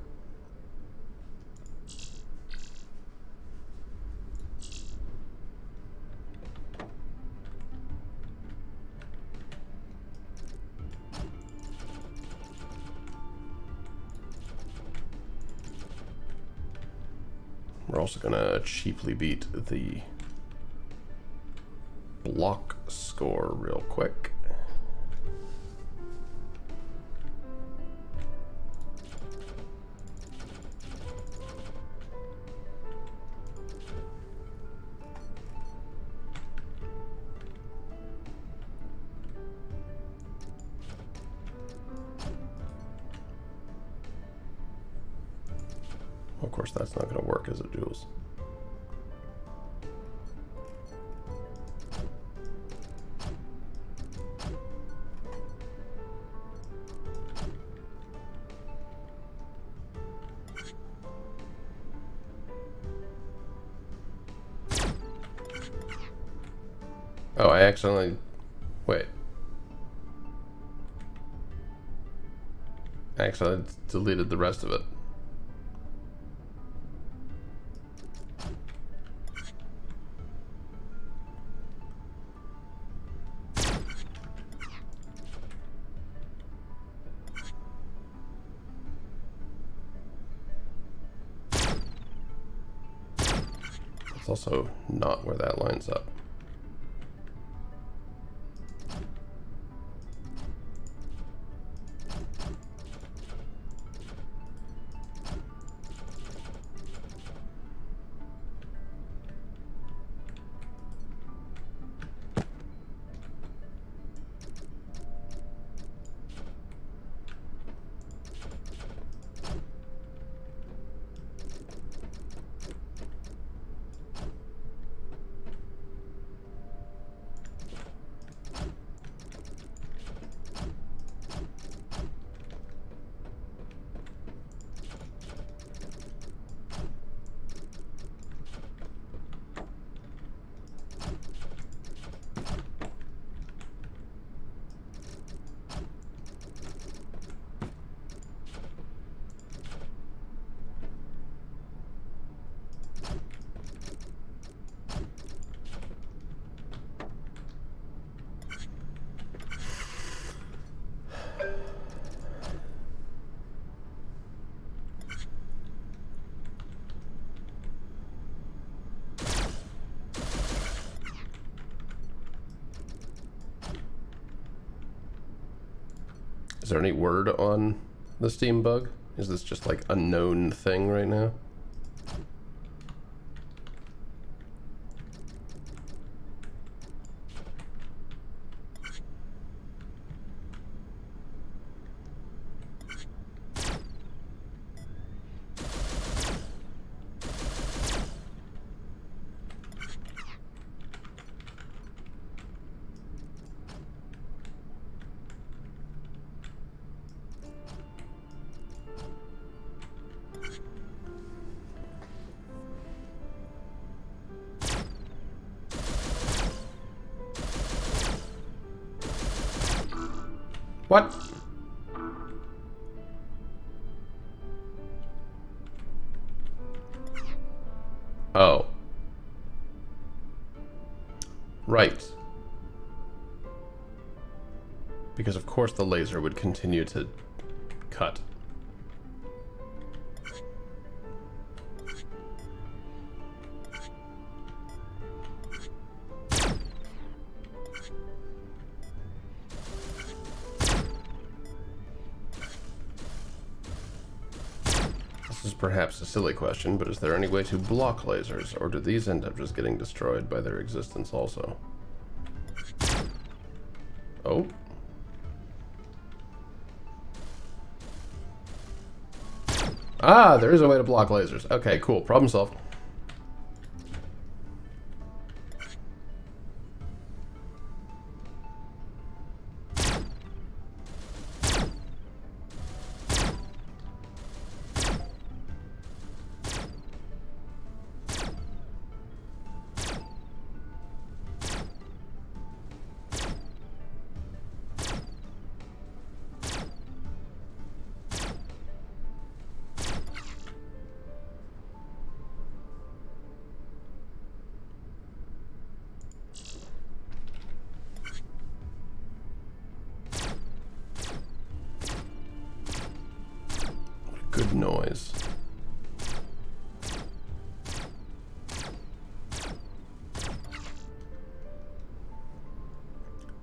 We're also gonna cheaply beat the block score real quick. Of course, that's not going to work as it Jules. Oh, I accidentally... Wait. I accidentally deleted the rest of it. It's also not where that lines up. Is there any word on the Steam bug? Is this just like a known thing right now? What? Oh. Right. Because of course the laser would continue to cut. This is perhaps a silly question, but is there any way to block lasers, or do these end up just getting destroyed by their existence also? Oh. Ah, there is a way to block lasers. Okay, cool. Problem solved. noise.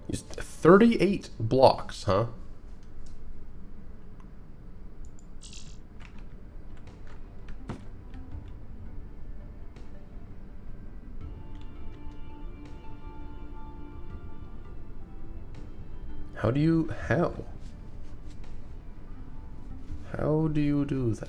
Used 38 blocks, huh? How do you do that?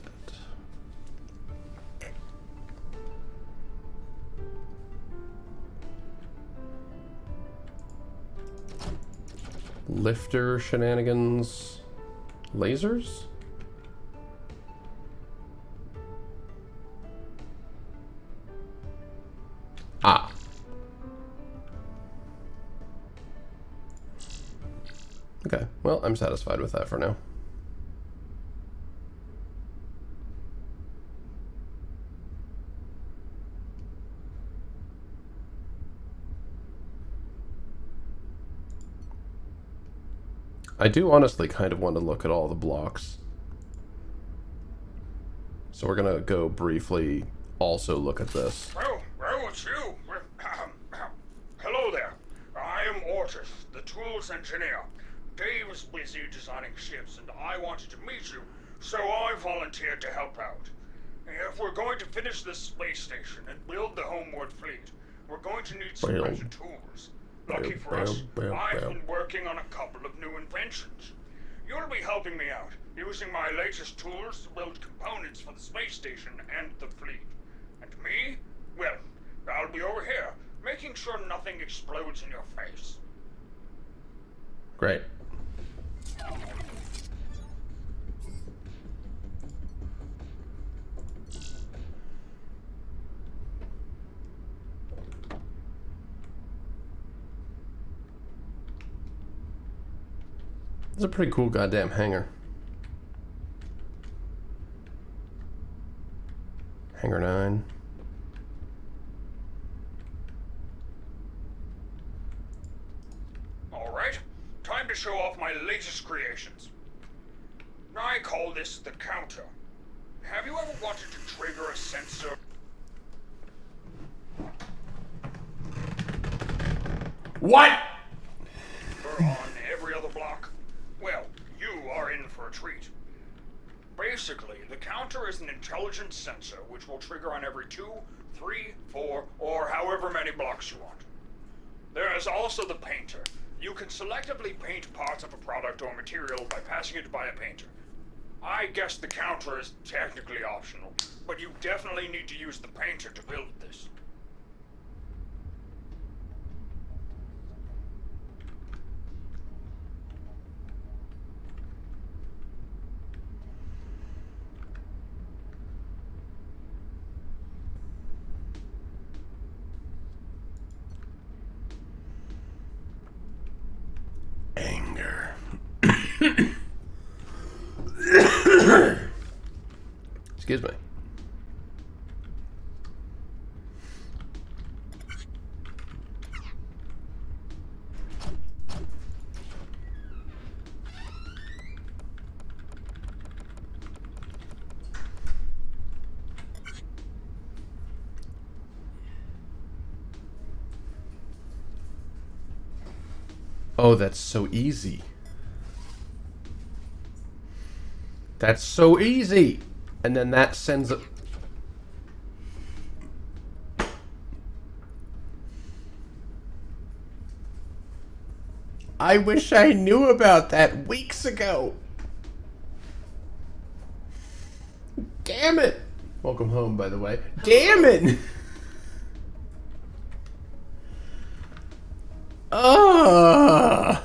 Lifter shenanigans, lasers? Ah. Okay, well, I'm satisfied with that for now. I do honestly kind of want to look at all the blocks. So we're gonna go briefly also look at this. Well, it's you. Hello there. I am Ortis, the tools engineer. Dave is busy designing ships, and I wanted to meet you, so I volunteered to help out. If we're going to finish this space station and build the homeward fleet, we're going to need some better tools. Lucky for us, I've been working on a couple of new inventions. You'll be helping me out, using my latest tools to build components for the space station and the fleet. And me? Well, I'll be over here, making sure nothing explodes in your face. Great. It's a pretty cool goddamn hangar. Hangar 9. Alright, time to show off my latest creations. I call this the counter. Have you ever wanted to trigger a sensor? What? On every other block? Well, you are in for a treat. Basically, the counter is an intelligent sensor which will trigger on every 2, 3, 4, or however many blocks you want. There is also the painter. You can selectively paint parts of a product or material by passing it by a painter. I guess the counter is technically optional, but you definitely need to use the painter to build this. Anger. Excuse me. Oh, that's so easy. That's so easy. And then that sends it. I wish I knew about that weeks ago. Damn it. Welcome home, by the way. Damn it. Ah.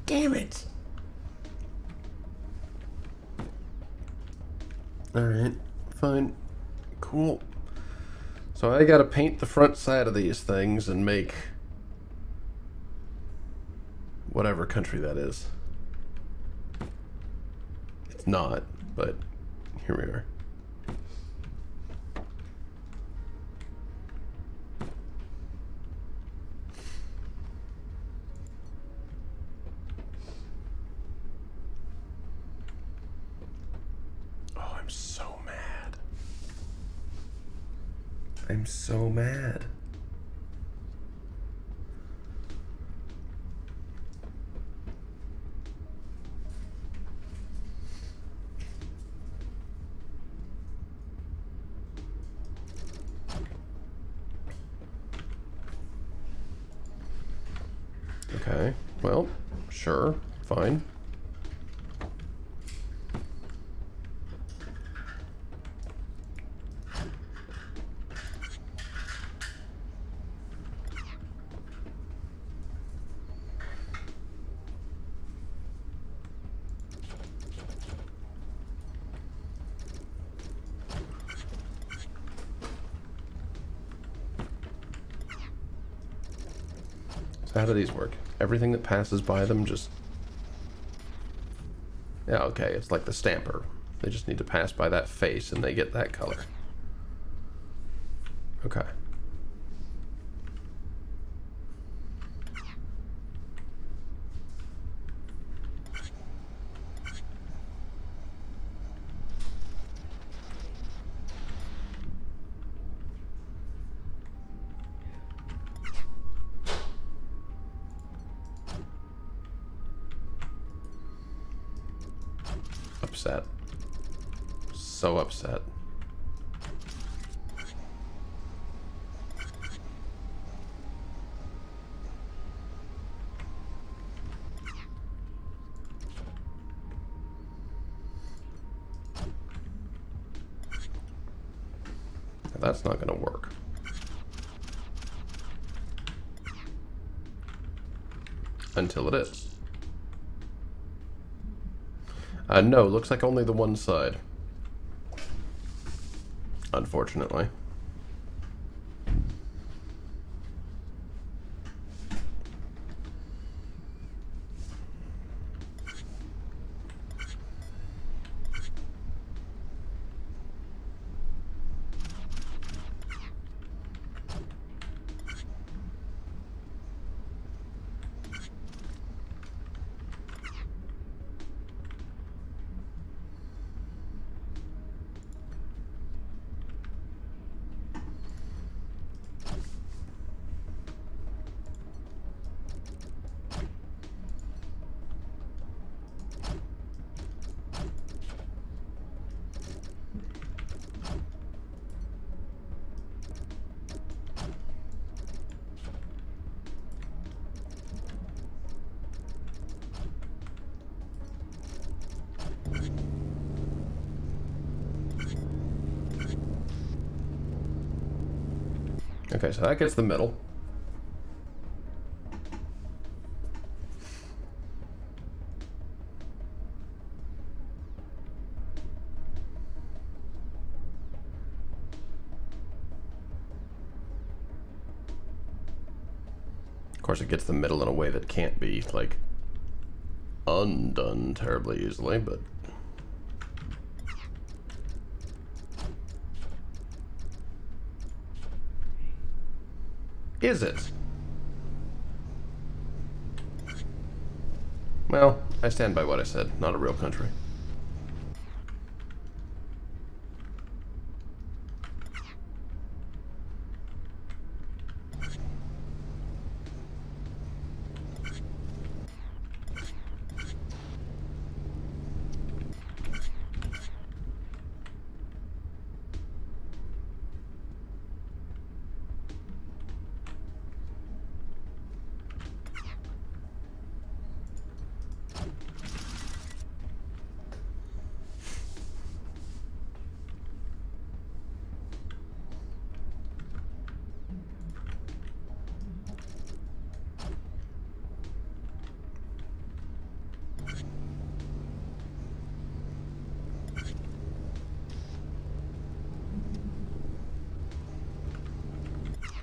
Damn it. Alright, fine. Cool. So I gotta paint the front side of these things and make whatever country that is. It's not, but here we are. Oh, I'm so mad. I'm so mad. Okay, well, sure, fine. So how do these work? Everything that passes by them just... Yeah, okay, it's like the stamper. They just need to pass by that face and they get that color. Okay. Upset. So upset. That's not going to work. Until it is. No, looks like only the one side. Unfortunately. Okay, so that gets the middle. Of course, it gets the middle in a way that can't be, like, undone terribly easily, but... Is it? Well, I stand by what I said. Not a real country.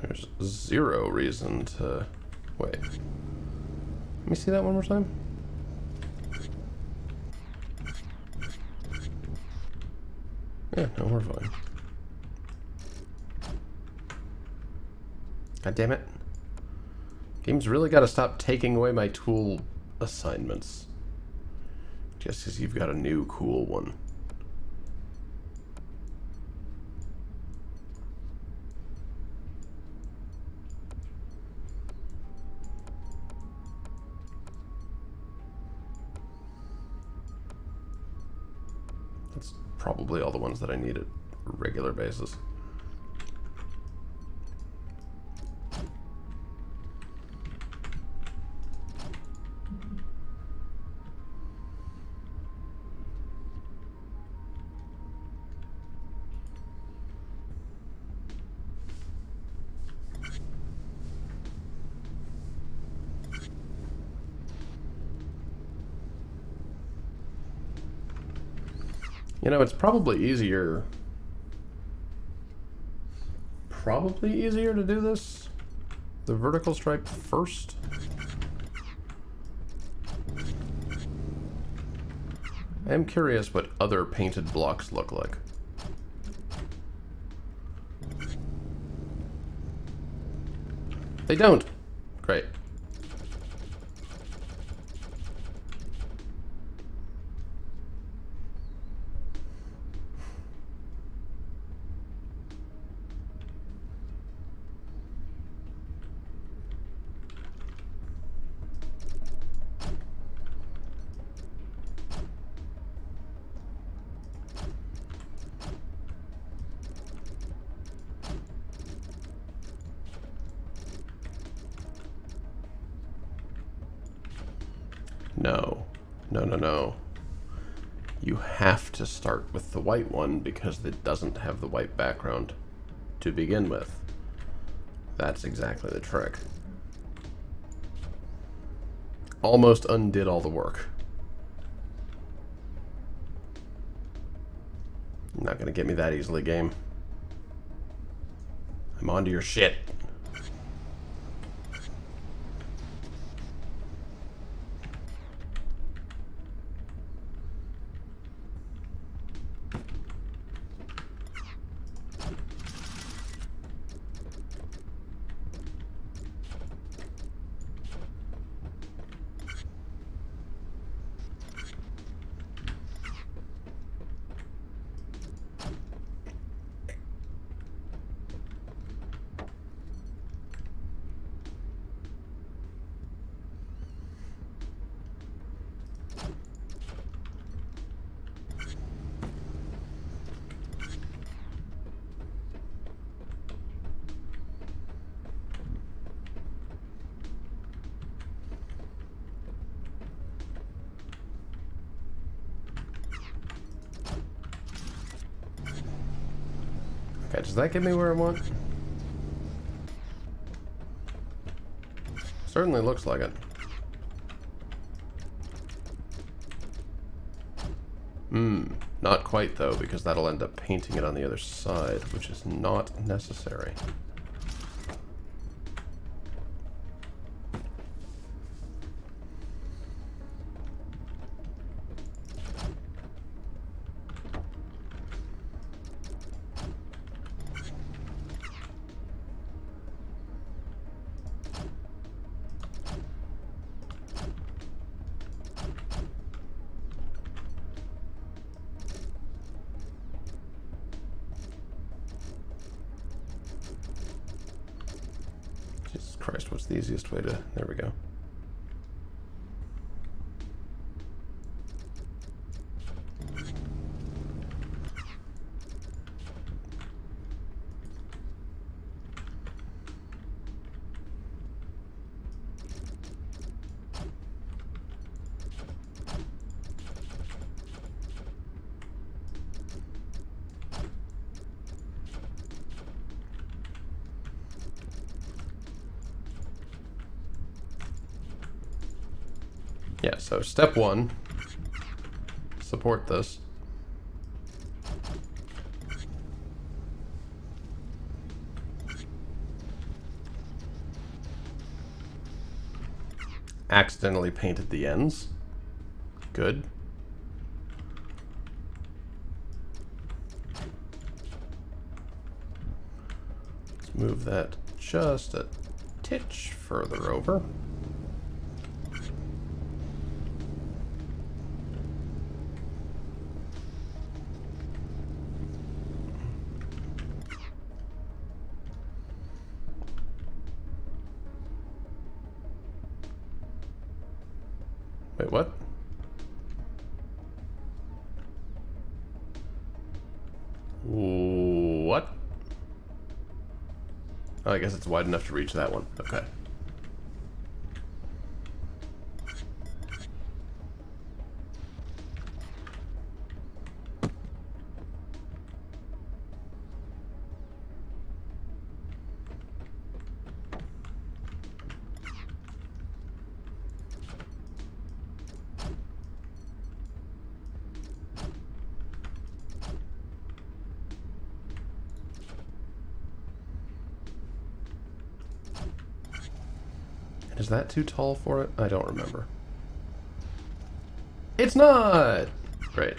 There's zero reason to... Wait. me see that one more time. Yeah, no, we're fine. God damn it. Game's really got to stop taking away my tool assignments. Just because you've got a new cool one. That's probably all the ones that I need at a regular basis. You know, it's probably easier to do this, the vertical stripe first. I am curious what other painted blocks look like. They don't. Great. No. No, no, no. You have to start with the white one because it doesn't have the white background to begin with. That's exactly the trick. Almost undid all the work. You're not gonna get me that easily, game. I'm onto your shit. Okay, does that get me where I want? Certainly looks like it. Not quite though, because that'll end up painting it on the other side, which is not necessary. Jesus Christ, what's the easiest way to... There we go. Yeah, so step one, support this. accidentally painted the ends. Good. Let's move that just a titch further over. Wait, what? What? Oh, I guess it's wide enough to reach that one. Okay. Is that too tall for it? I don't remember. It's not! Great.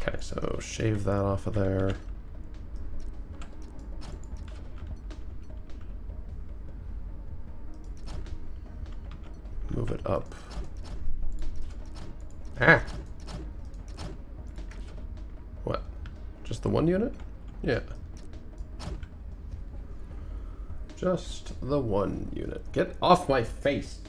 Okay, so shave that off of there. Move it up. Ah! What? Just the one unit? Yeah. Just the one unit. Get off my face!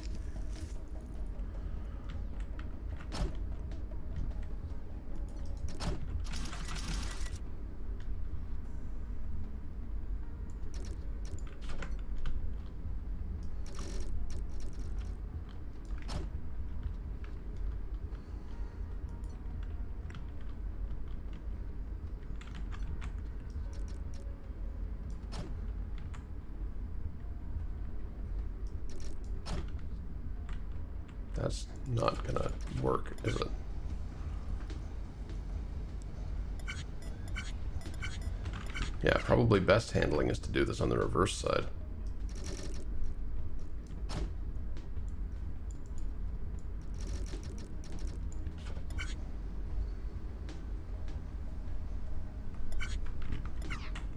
That's not gonna work, is it? Yeah, probably best handling is to do this on the reverse side.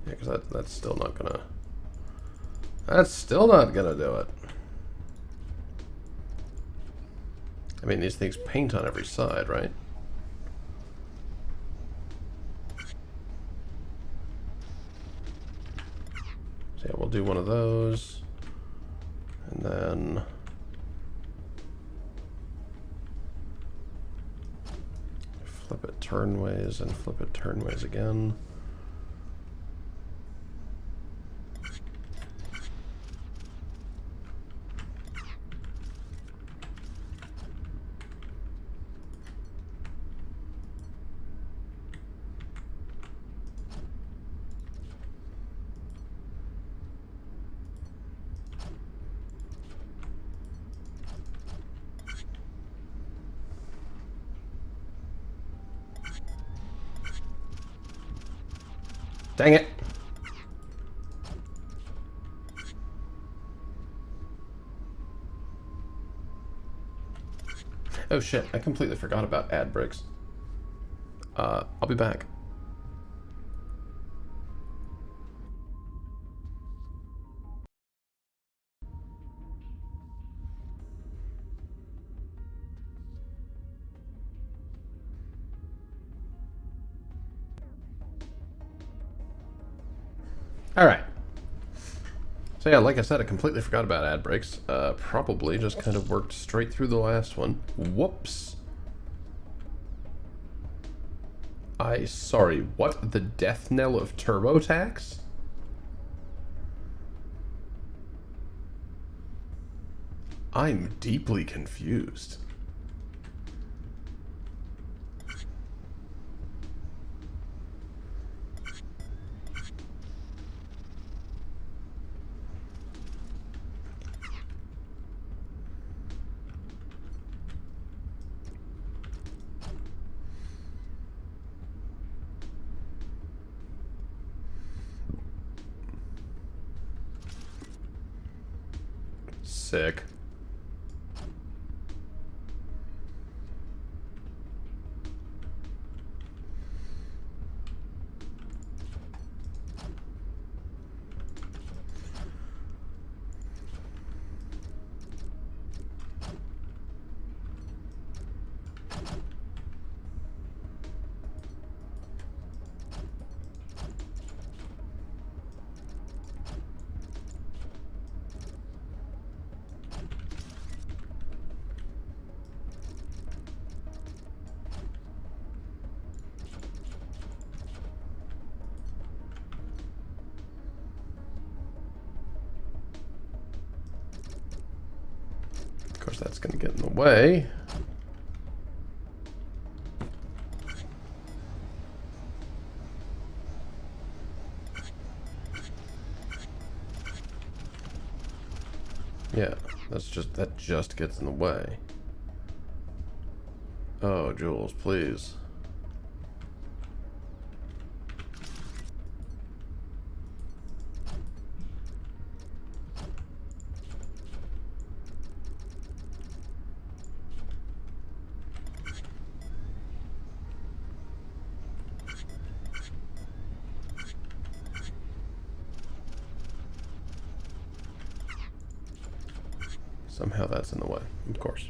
Yeah, because that's still not gonna... That's still not gonna do it. I mean, these things paint on every side, right? So yeah, we'll do one of those. And then... flip it turnways and flip it turnways again. Dang it! Oh shit, I completely forgot about ad breaks. I'll be back. Alright. So yeah, like I said, I completely forgot about ad breaks. Probably just kind of worked straight through the last one. Whoops. Sorry, what? The death knell of TurboTax? I'm deeply confused. Sick. Of course, that's going to get in the way. Yeah, that just gets in the way. Oh, Jules, please. Somehow that's in the way, of course.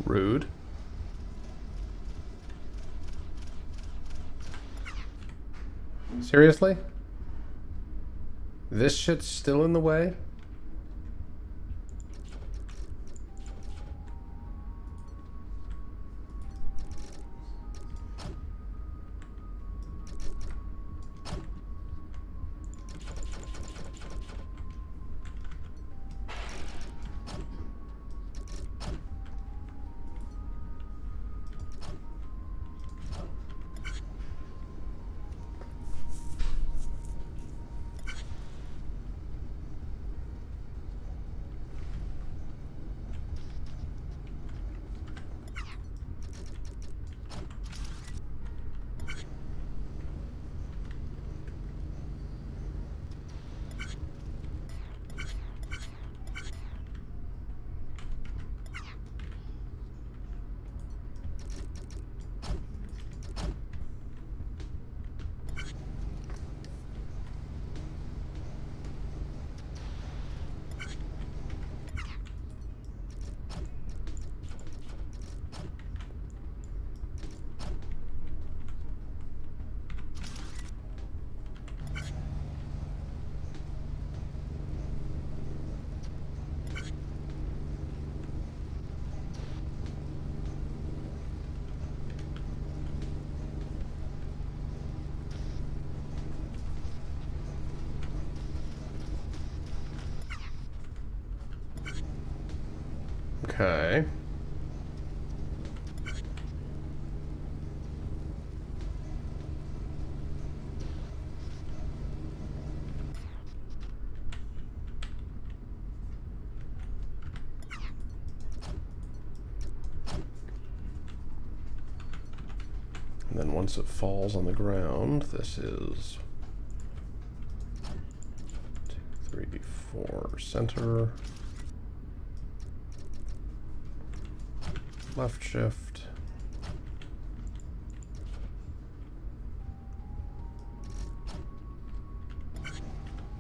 Rude. Seriously? This shit's still in the way? Okay. And then once it falls on the ground, this is 2, 3, 4 center. Left shift.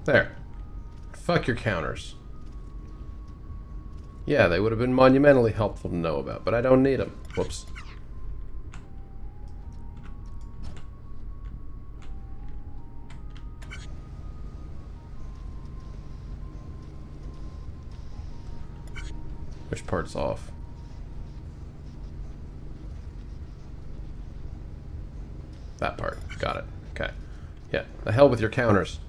There. Fuck your counters. Yeah, they would have been monumentally helpful to know about, but I don't need them. Whoops. Which part's off? That part. Got it. Okay. Yeah, the hell with your counters.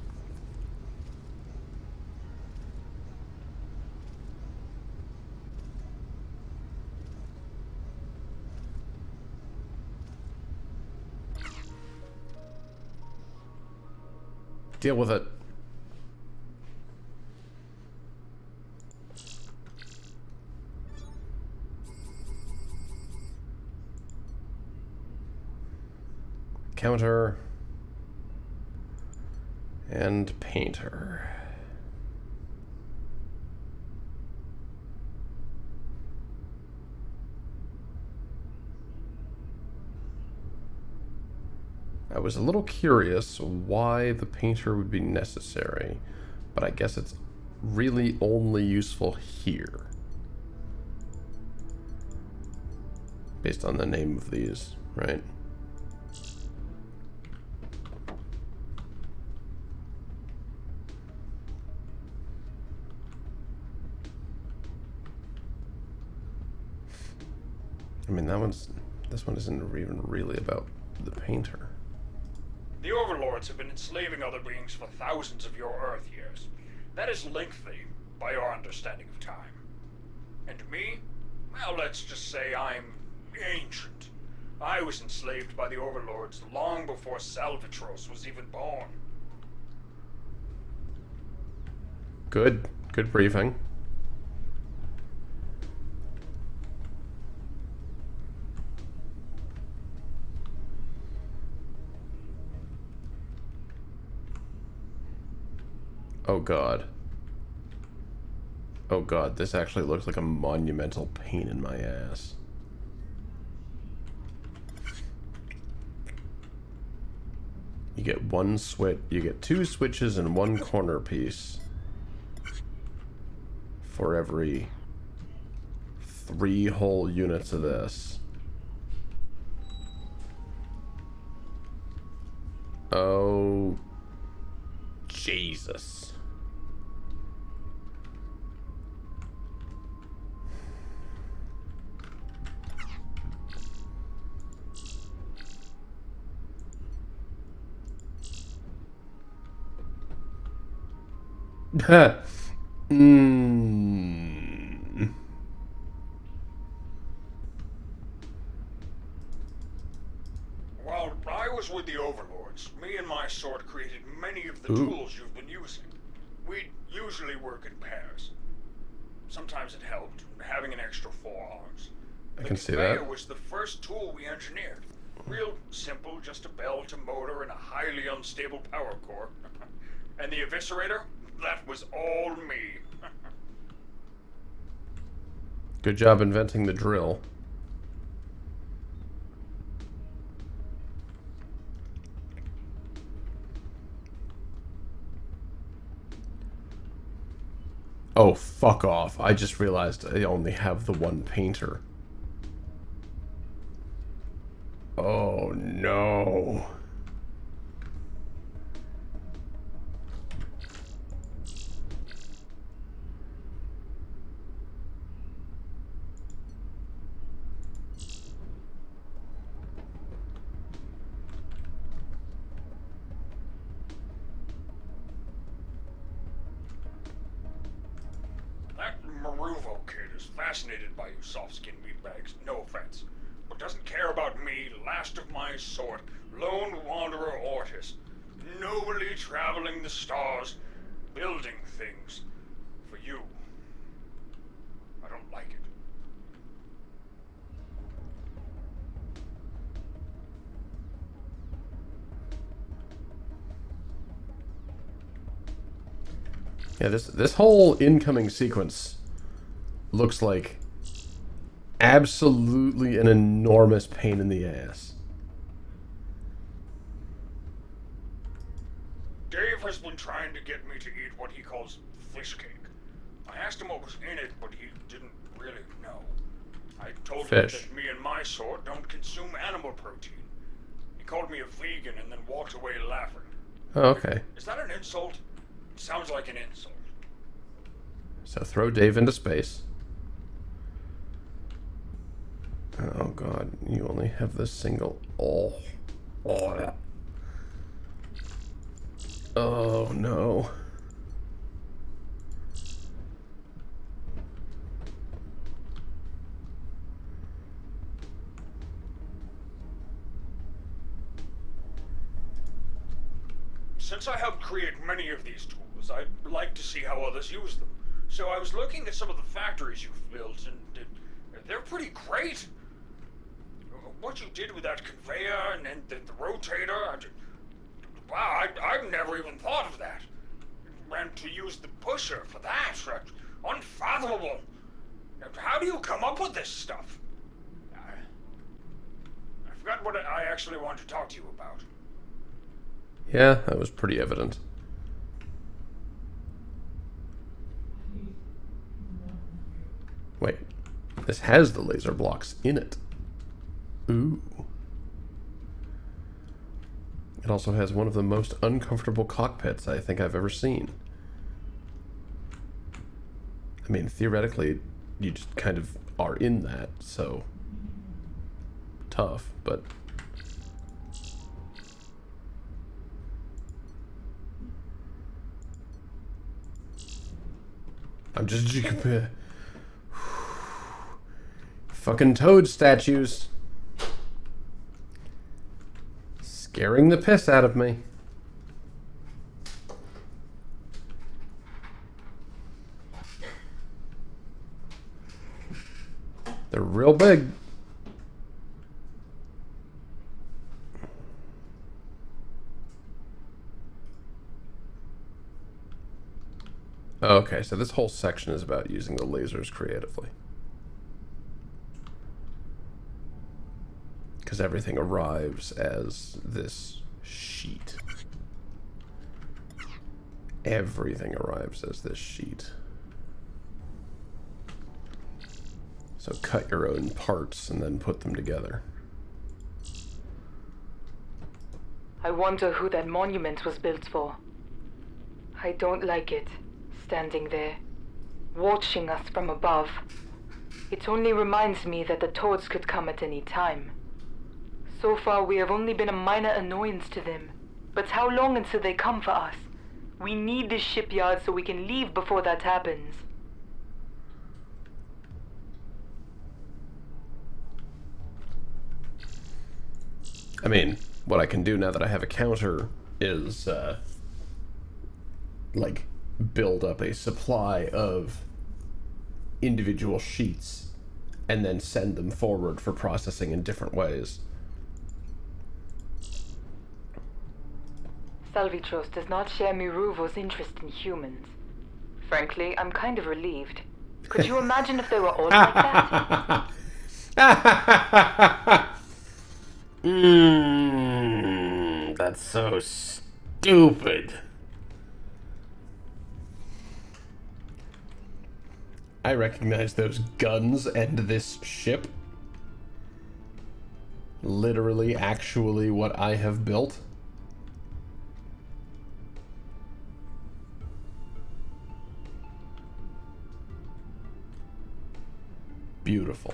Deal with it. Counter. And painter. I was a little curious why the painter would be necessary, but I guess it's really only useful here. Based on the name of these, right? I mean, this one isn't even really about the painter. The overlords have been enslaving other beings for thousands of your Earth years. That is lengthy by your understanding of time. And me? Well, let's just say I'm ancient. I was enslaved by the overlords long before Salvatros was even born. Good briefing. Oh god. Oh god, this actually looks like a monumental pain in my ass. You get one switch, you get 2 switches and 1 corner piece for every 3 whole units of this. Oh, Jesus. Mm. While I was with the overlords, me and my sort created many of the Ooh. tools you've been using. We'd usually work in pairs. Sometimes it helped, having an extra 4 arms. I can see The that. conveyor was the first tool we engineered. Real simple, just a bell to motor and a highly unstable power core. And the eviscerator? That was all me. Good job inventing the drill. Oh, fuck off. I just realized I only have the 1 painter. Oh, no. That Maruvo kid, is fascinated by you soft-skinned meatbags, no offense, but doesn't care about me, last of my sort, lone wanderer Ortis, nobly traveling the stars, building things for you. I don't like it. Yeah, this whole incoming sequence looks like absolutely an enormous pain in the ass. Dave has been trying to get me to eat what he calls fish cake. I asked him what was in it, but he didn't really know. I told him Fish. that me and my sort don't consume animal protein. He called me a vegan and then walked away laughing. Oh, okay. Is that an insult? It sounds like an insult. So throw Dave into space. Oh god, you only have this single. Oh. Oh no. Since I helped create many of these tools, I'd like to see how others use them. So I was looking at some of the factories you've built, and they're pretty great. What you did with that conveyor and the rotator, wow, I've never even thought of that. And to use the pusher for that, unfathomable. How do you come up with this stuff? I forgot what I actually wanted to talk to you about. Yeah, that was pretty evident. Wait, this has the laser blocks in it. Ooh. It also has one of the most uncomfortable cockpits I think I've ever seen. I mean, theoretically, you just kind of are in that, so tough, but I'm just fucking toad statues scaring the piss out of me. They're real big. Okay, so this whole section is about using the lasers creatively. Because everything arrives as this sheet. Everything arrives as this sheet. So cut your own parts and then put them together. I wonder who that monument was built for. I don't like it, standing there, watching us from above. It only reminds me that the Toads could come at any time. So far, we have only been a minor annoyance to them. But how long until they come for us? We need this shipyard so we can leave before that happens. I mean, what I can do now that I have a counter is, like, build up a supply of individual sheets and then send them forward for processing in different ways. Salvitros does not share Miruvo's interest in humans. Frankly, I'm kind of relieved. Could you imagine if they were all like that? That's so stupid. I recognize those guns and this ship. Literally, actually what I have built. Beautiful.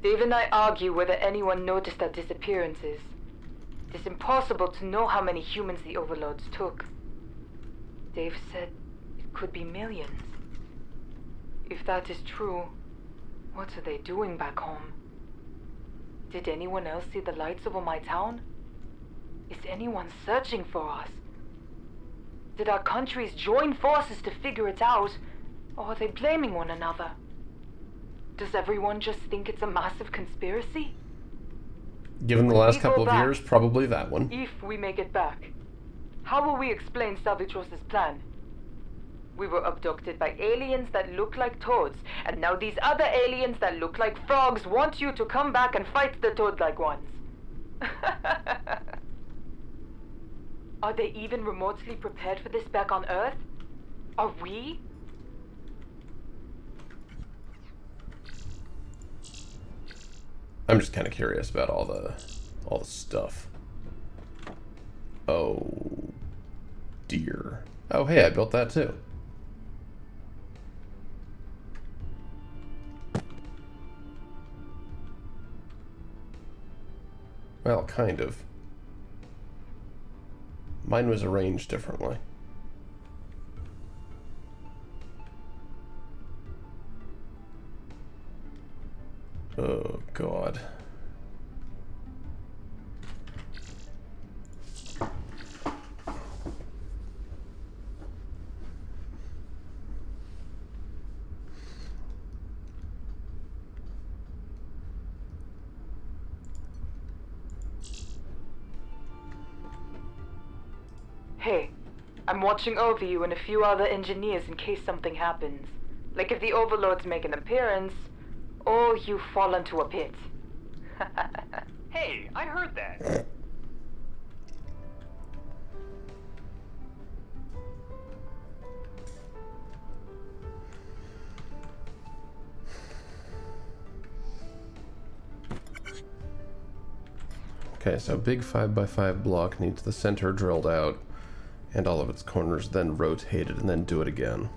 Dave and I argue whether anyone noticed our disappearances. It is impossible to know how many humans the overlords took. Dave said it could be millions. If that is true, what are they doing back home? Did anyone else see the lights over my town? Is anyone searching for us? Did our countries join forces to figure it out, or are they blaming one another? Does everyone just think it's a massive conspiracy? Given the When last we couple go of back- years, probably that one. If we make it back, how will we explain Salvitros's plan? We were abducted by aliens that look like toads, and now these other aliens that look like frogs want you to come back and fight the toad-like ones. Are they even remotely prepared for this back on Earth? Are we? I'm just kind of curious about all the stuff. Oh dear. Oh hey, I built that too. Well, kind of. Mine was arranged differently. Oh god. Hey, I'm watching over you and a few other engineers in case something happens. Like if the overlords make an appearance, or you fall into a pit. Hey, I heard that. Okay, so big 5x5 block needs the center drilled out and all of its corners then rotated and then do it again.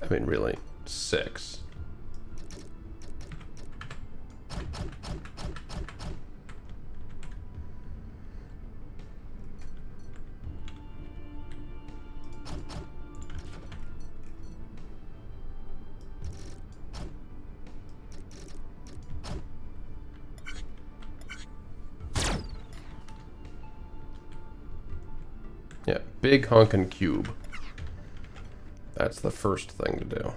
I mean, really, 6. Yeah, big honkin' cube. That's the first thing to do.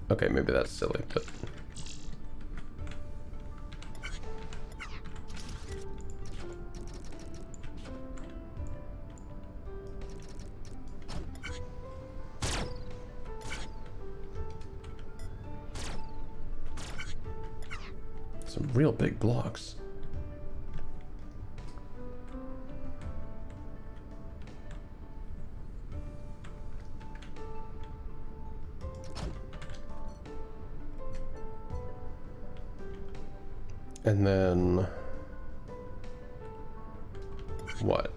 Okay, maybe that's silly, but... Some real big blocks. And then... what?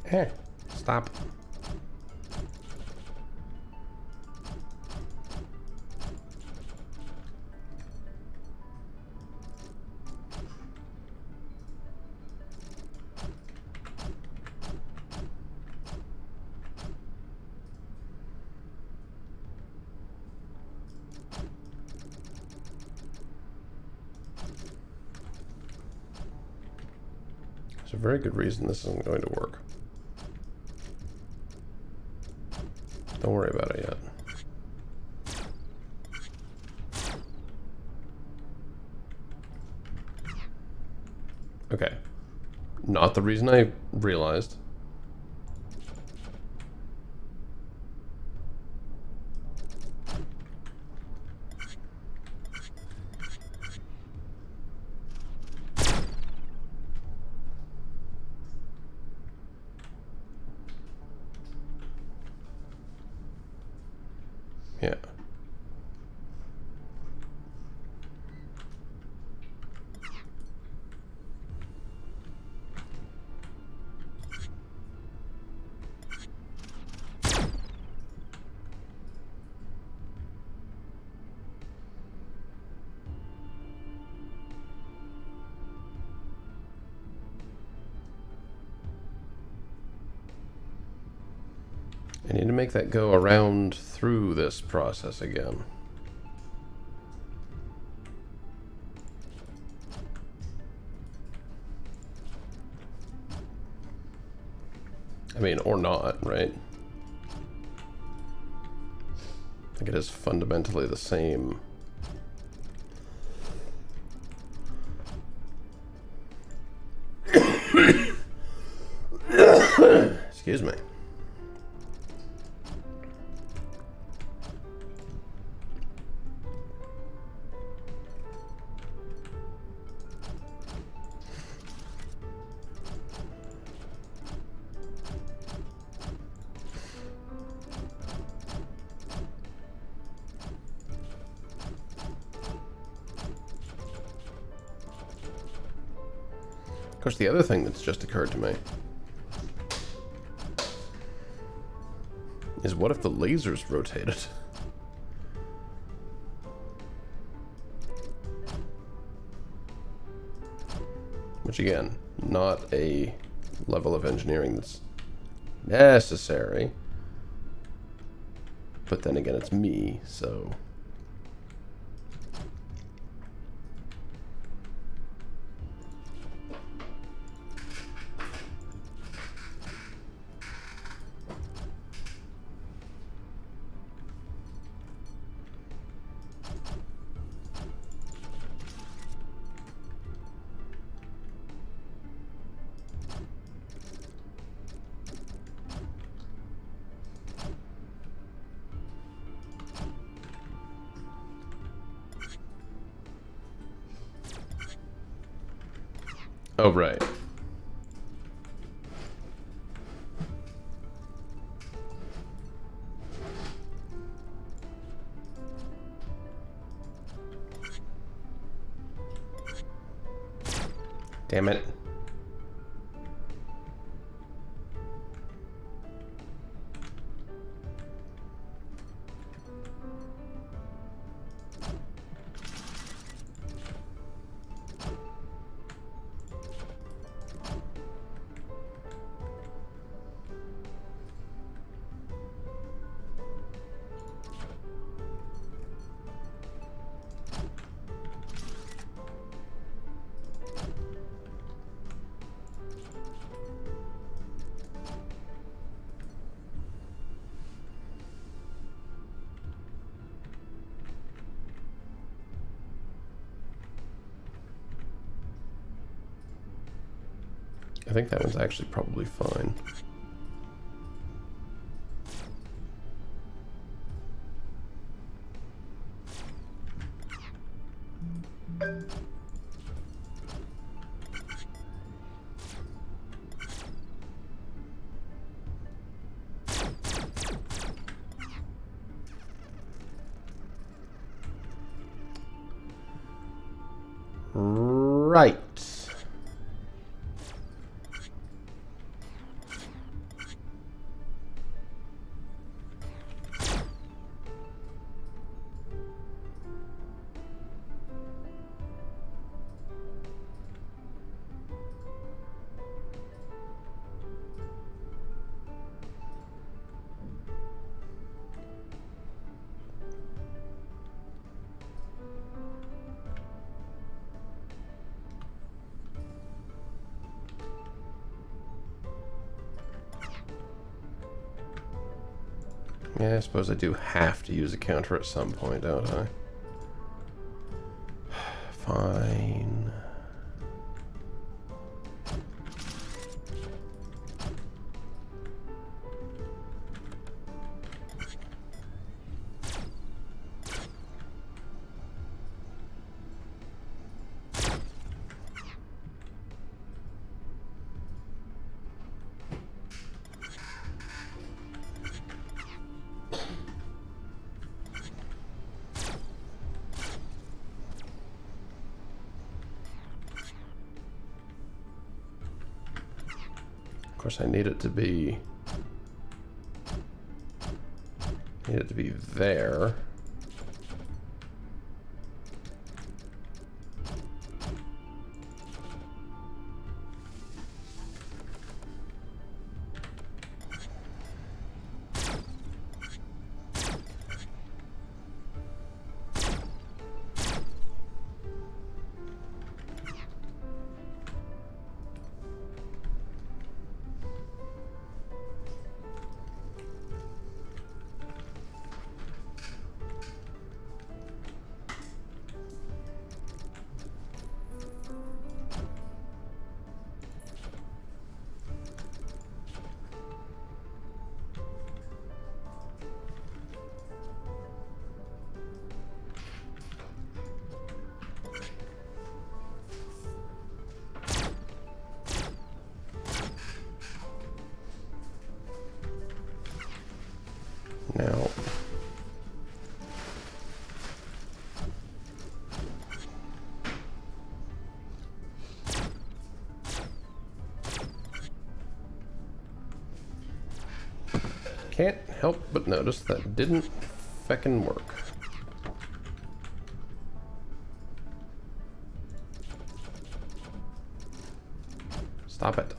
Hey, stop. There's a very good reason this isn't going to work. Don't worry about it yet. Okay. Not the reason I realized. Yeah. I need to make that go around through this process again. I mean, or not, right? I think it is fundamentally the same. Excuse me. Of course, the other thing that's just occurred to me is what if the lasers rotated? Which again, not a level of engineering that's necessary. But then again, it's me, so... Oh, right. Damn it. I think that one's actually probably fine. Right. Yeah, I suppose I do have to use a counter at some point, don't I? Fine. Of course, I need it to be there. Now, can't help but notice that didn't feckin' work. Stop it.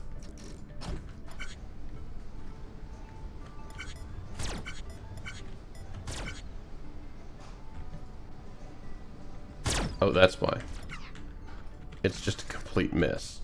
Oh, that's why. It's just a complete miss.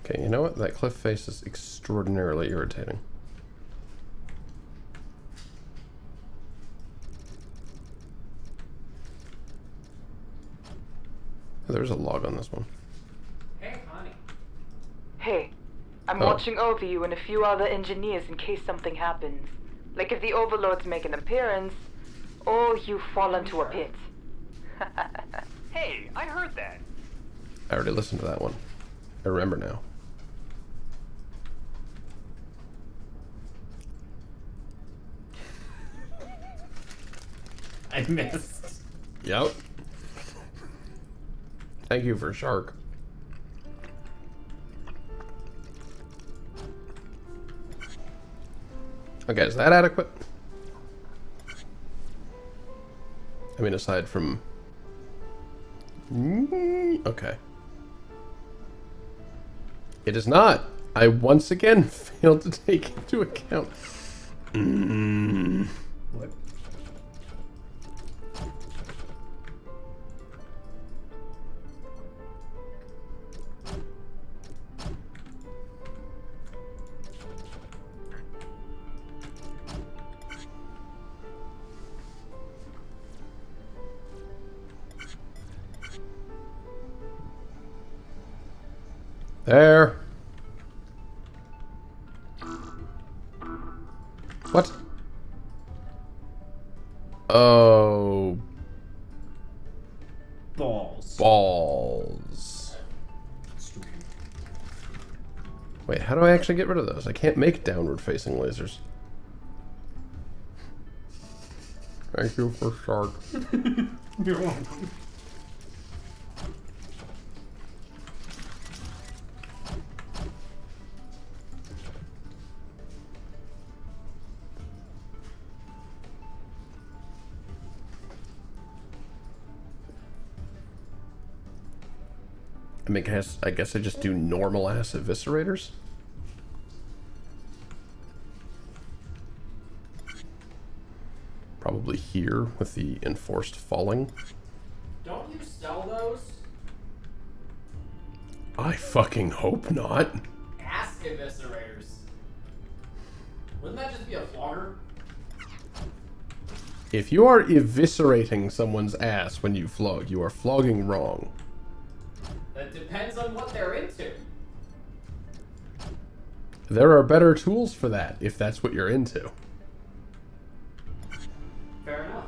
Okay, you know what? That cliff face is extraordinarily irritating. There's a log on this one. Hey, honey. Hey, I'm Oh. watching over you and a few other engineers in case something happens. Like if the overlords make an appearance, or you fall into a pit. Hey, I heard that. I already listened to that one. I remember now. I missed. Yep. Thank you for shark. Okay, is that adequate? I mean, aside from... Okay. It is not. I once again failed to take into account... What? There. What? Oh. Balls. Balls. Wait, how do I actually get rid of those? I can't make downward-facing lasers. Thank you for shark. You're welcome. I mean, I guess I just do normal-ass eviscerators? Probably here with the enforced falling. Don't you sell those? I fucking hope not. Ass eviscerators. Wouldn't that just be a flogger? If you are eviscerating someone's ass when you flog, you are flogging wrong. That depends on what they're into. There are better tools for that, if that's what you're into. Fair enough.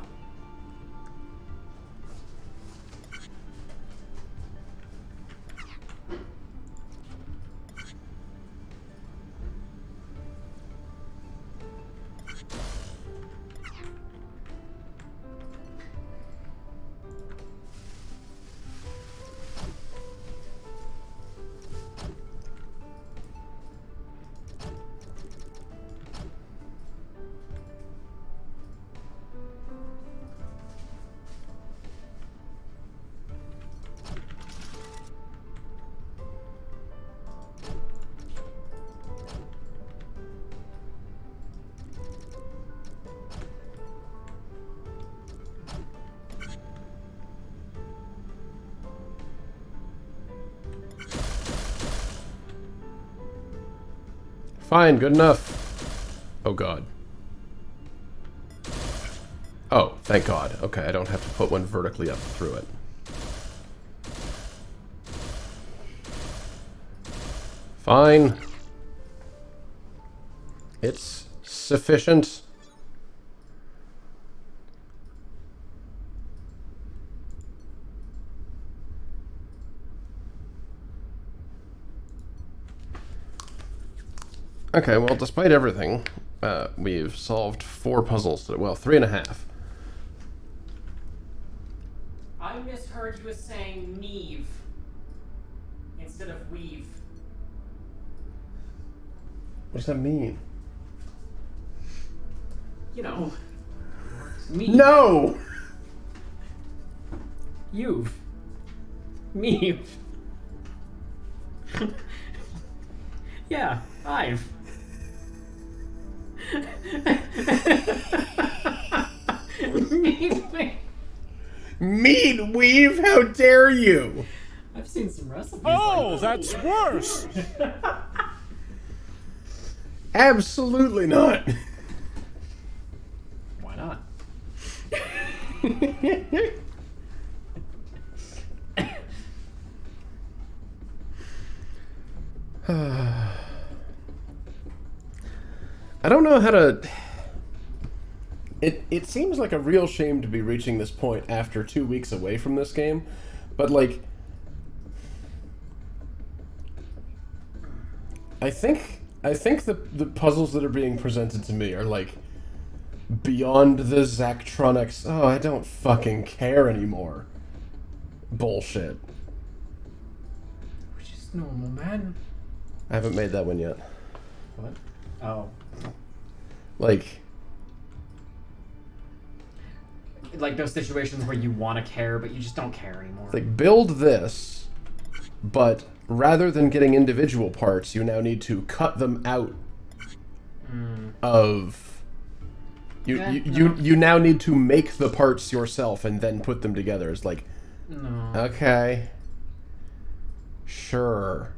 Fine, good enough. Oh god. Oh, thank god. Okay, I don't have to put one vertically up through it. Fine. It's sufficient. Okay, well, despite everything, we've solved 4 puzzles today. Well, 3.5. I misheard you as saying Neve instead of weave. What does that mean? You know. Neve. No! You've. Neve. Yeah, I've. Meat weave? How dare you? I've seen some recipes. Oh, that's worse. Absolutely not. Why not? I don't know how to... It seems like a real shame to be reaching this point after 2 weeks away from this game, but like... I think the puzzles that are being presented to me are like beyond the Zachtronics, oh, I don't fucking care anymore bullshit. We're just normal men. I haven't made that one yet. What? Oh. Like those situations where you want to care, but you just don't care anymore. Like, build this, but rather than getting individual parts, you now need to cut them out of... You now need to make the parts yourself and then put them together. It's like, No. okay. Sure.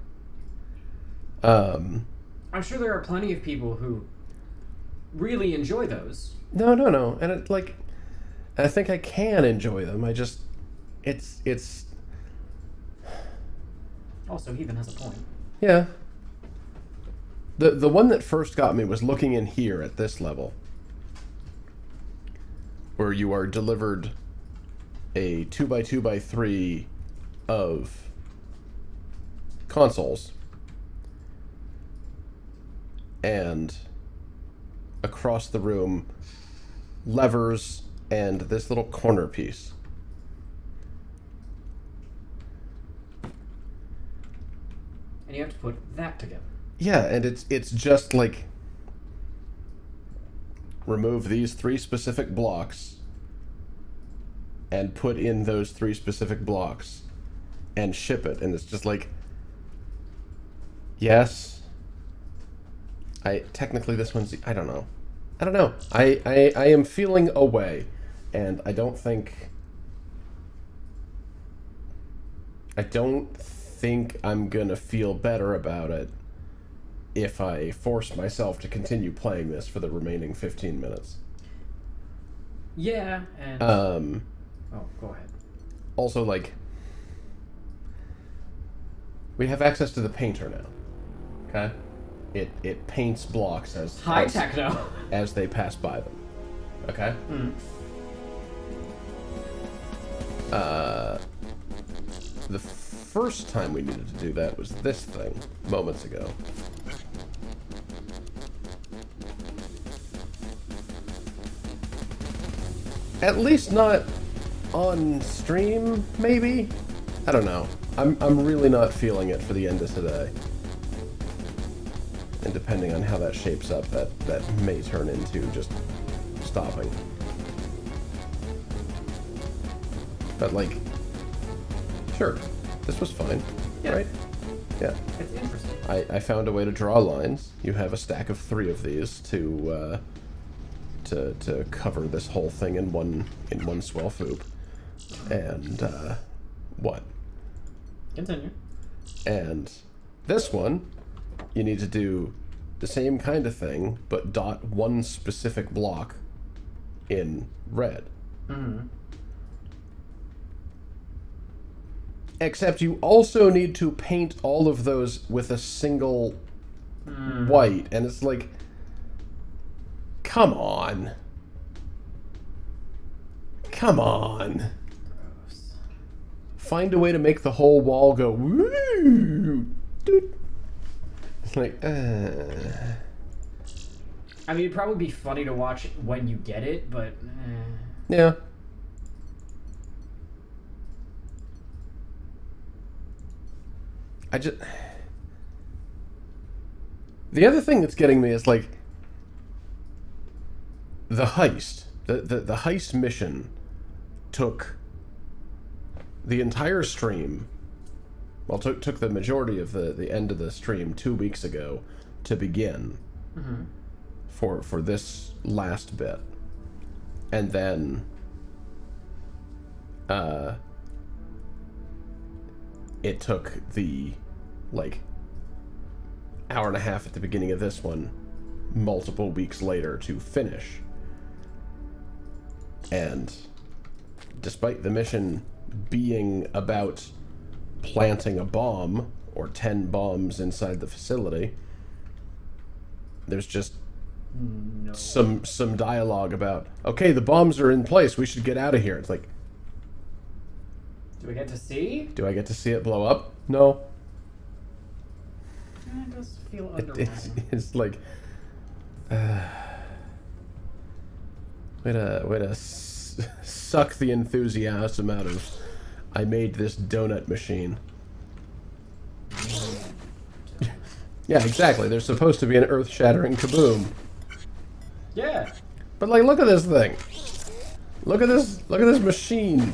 I'm sure there are plenty of people who really enjoy those. No. And it's like, I think I can enjoy them. I just, it's... Also, Heathen has a point. Yeah. The one that first got me was looking in here at this level. where you are delivered a 2x2x3 of consoles, and across the room, levers and this little corner piece. And you have to put that together. Yeah, and it's just like, remove these 3 specific blocks and put in those 3 specific blocks and ship it. And it's just like, yes, technically this one's, I don't know. I am feeling away, and I don't think I'm gonna feel better about it if I force myself to continue playing this for the remaining 15 minutes. Yeah, and... Oh, go ahead. Also, like, we have access to the painter now. Okay? It paints blocks as techno. as they pass by them. Okay? The first time we needed to do that was this thing, moments ago. At least not on stream, maybe? I don't know. I'm really not feeling it for the end of today. And depending on how that shapes up, that may turn into just stopping. But, like, sure, this was fine, right? Yeah. It's interesting. I found a way to draw lines. You have a stack of 3 of these to cover this whole thing in one swell foop. And what? Continue. And this one, you need to do the same kind of thing, but dot one specific block in red. Except you also need to paint all of those with a single white, and it's like, come on. Come on. Gross. Find a way to make the whole wall go woo. Doot. It's like, I mean, it'd probably be funny to watch when you get it, but... yeah. The other thing that's getting me is, like, the heist. The heist mission took the entire stream, well, took the majority of the end of the stream 2 weeks ago to begin for this last bit. And then it took the, like, hour and a half at the beginning of this one multiple weeks later to finish. And despite the mission being about planting a bomb or 10 bombs inside the facility, there's just some dialogue about, okay, the bombs are in place, we should get out of here. It's like, do we get to see? do I get to see it blow up? No. It does feel It's like, way to suck the enthusiasm out of, I made this donut machine. Yeah, exactly. There's supposed to be an earth-shattering kaboom. Yeah. But, like, look at this thing. Look at this machine.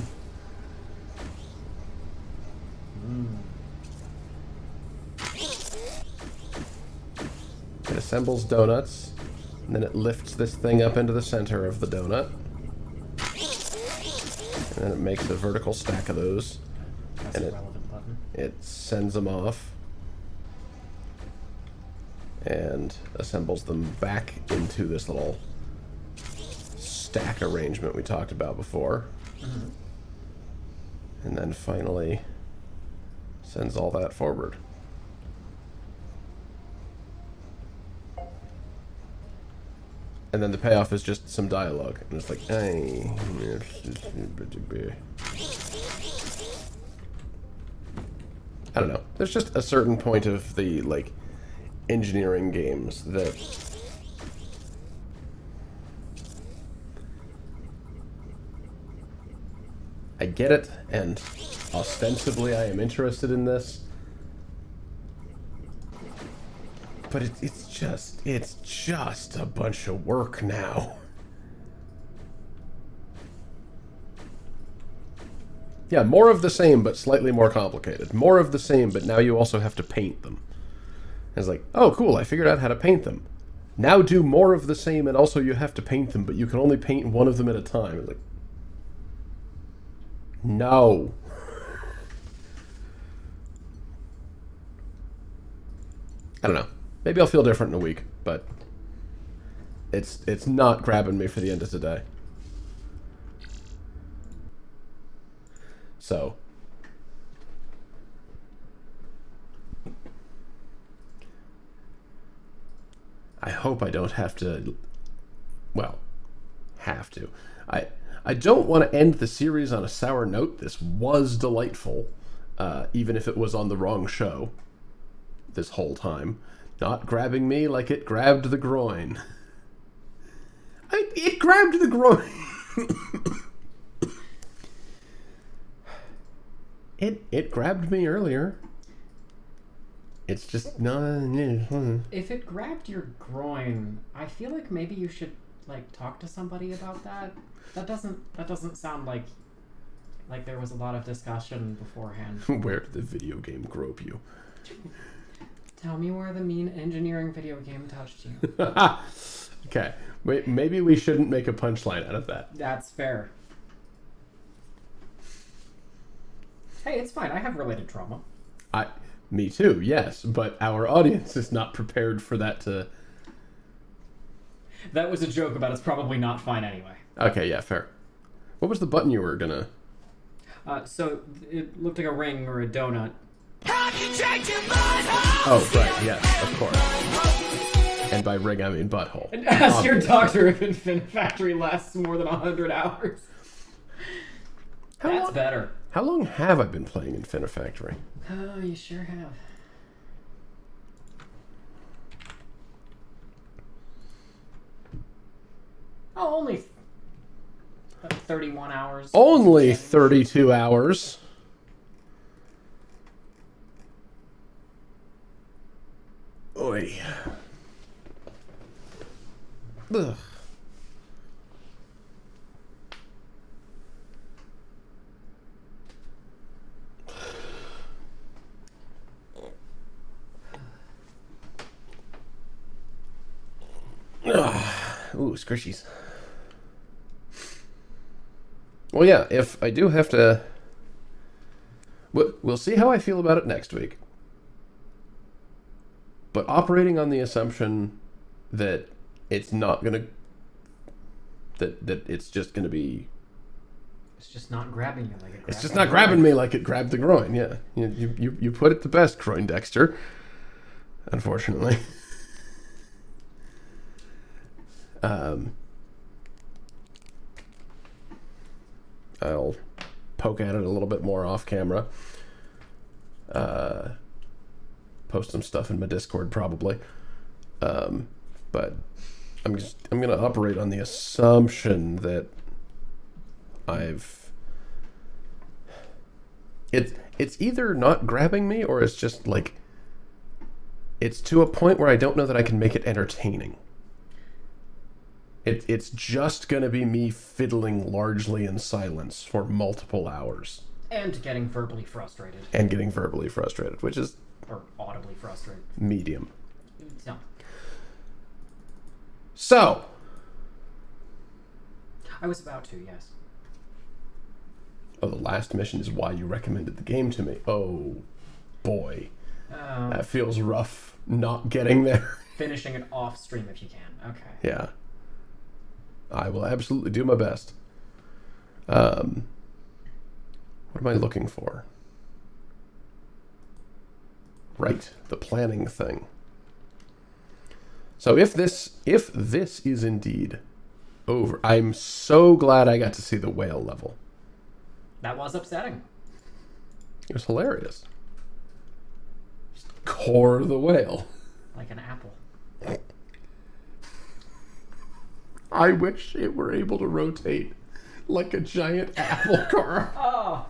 It assembles donuts, and then it lifts this thing up into the center of the donut. And then it makes a vertical stack of those. That's and a relevant button. it sends them off. And assembles them back into this little stack arrangement we talked about before. And then finally sends all that forward. And then the payoff is just some dialogue. And it's like, hey. I don't know. There's just a certain point of the, like, engineering games that... I get it, and ostensibly I am interested in this. But it's just a bunch of work now. Yeah, more of the same, but slightly more complicated. More of the same, but now you also have to paint them. It's like, oh, cool, I figured out how to paint them. Now do more of the same, and also you have to paint them, but you can only paint one of them at a time. It's like, no. I don't know. Maybe I'll feel different in a week, but it's not grabbing me for the end of today. So I hope I don't have to, well, have to. I don't want to end the series on a sour note. This was delightful, even if it was on the wrong show this whole time. Not grabbing me like it grabbed the groin. It grabbed the groin. It grabbed me earlier. It's just not... If it grabbed your groin, I feel like maybe you should, like, talk to somebody about that. That doesn't sound like there was a lot of discussion beforehand. Where did the video game grope you? Tell me where the mean engineering video game touched you. Okay. Wait, maybe we shouldn't make a punchline out of that. That's fair. Hey, it's fine. I have related trauma. Me too, yes, but our audience is not prepared for that to... That was a joke about it's probably not fine anyway. Okay, yeah, fair. What was the button you were gonna... So it looked like a ring or a donut. Oh, right, yes, of course. And by ring, I mean butthole. And ask your doctor if Infinifactory lasts more than 100 hours. That's better. How long have I been playing Infinifactory? Oh, you sure have. Oh, only 31 hours. Only 32 hours. Oy. Ugh. Ooh, squishies. Well, yeah, if I do have to... We'll see how I feel about it next week. But operating on the assumption that it's not going to... That it's just going to be... It's just not grabbing you like it grabbed It's just not grabbing me like it grabbed the groin, yeah. You put it the best, Groin Dexter. Unfortunately. I'll poke at it a little bit more off camera. Post some stuff in my Discord probably. But I'm gonna operate on the assumption that it's either not grabbing me or it's just like it's to a point where I don't know that I can make it entertaining. It's just going to be me fiddling largely in silence for multiple hours. And getting verbally frustrated. Which is... Or audibly frustrated. Medium. No. So. I was about to, yes. Oh, the last mission is why you recommended the game to me. Oh, boy. That feels rough not getting there. Finishing it off stream if you can. Okay. Yeah. I will absolutely do my best. What am I looking for? Right, the planning thing. So if this is indeed over, I'm so glad I got to see the whale level. That was upsetting. It was hilarious. Just core the whale. Like an apple. I wish it were able to rotate like a giant apple core. Oh.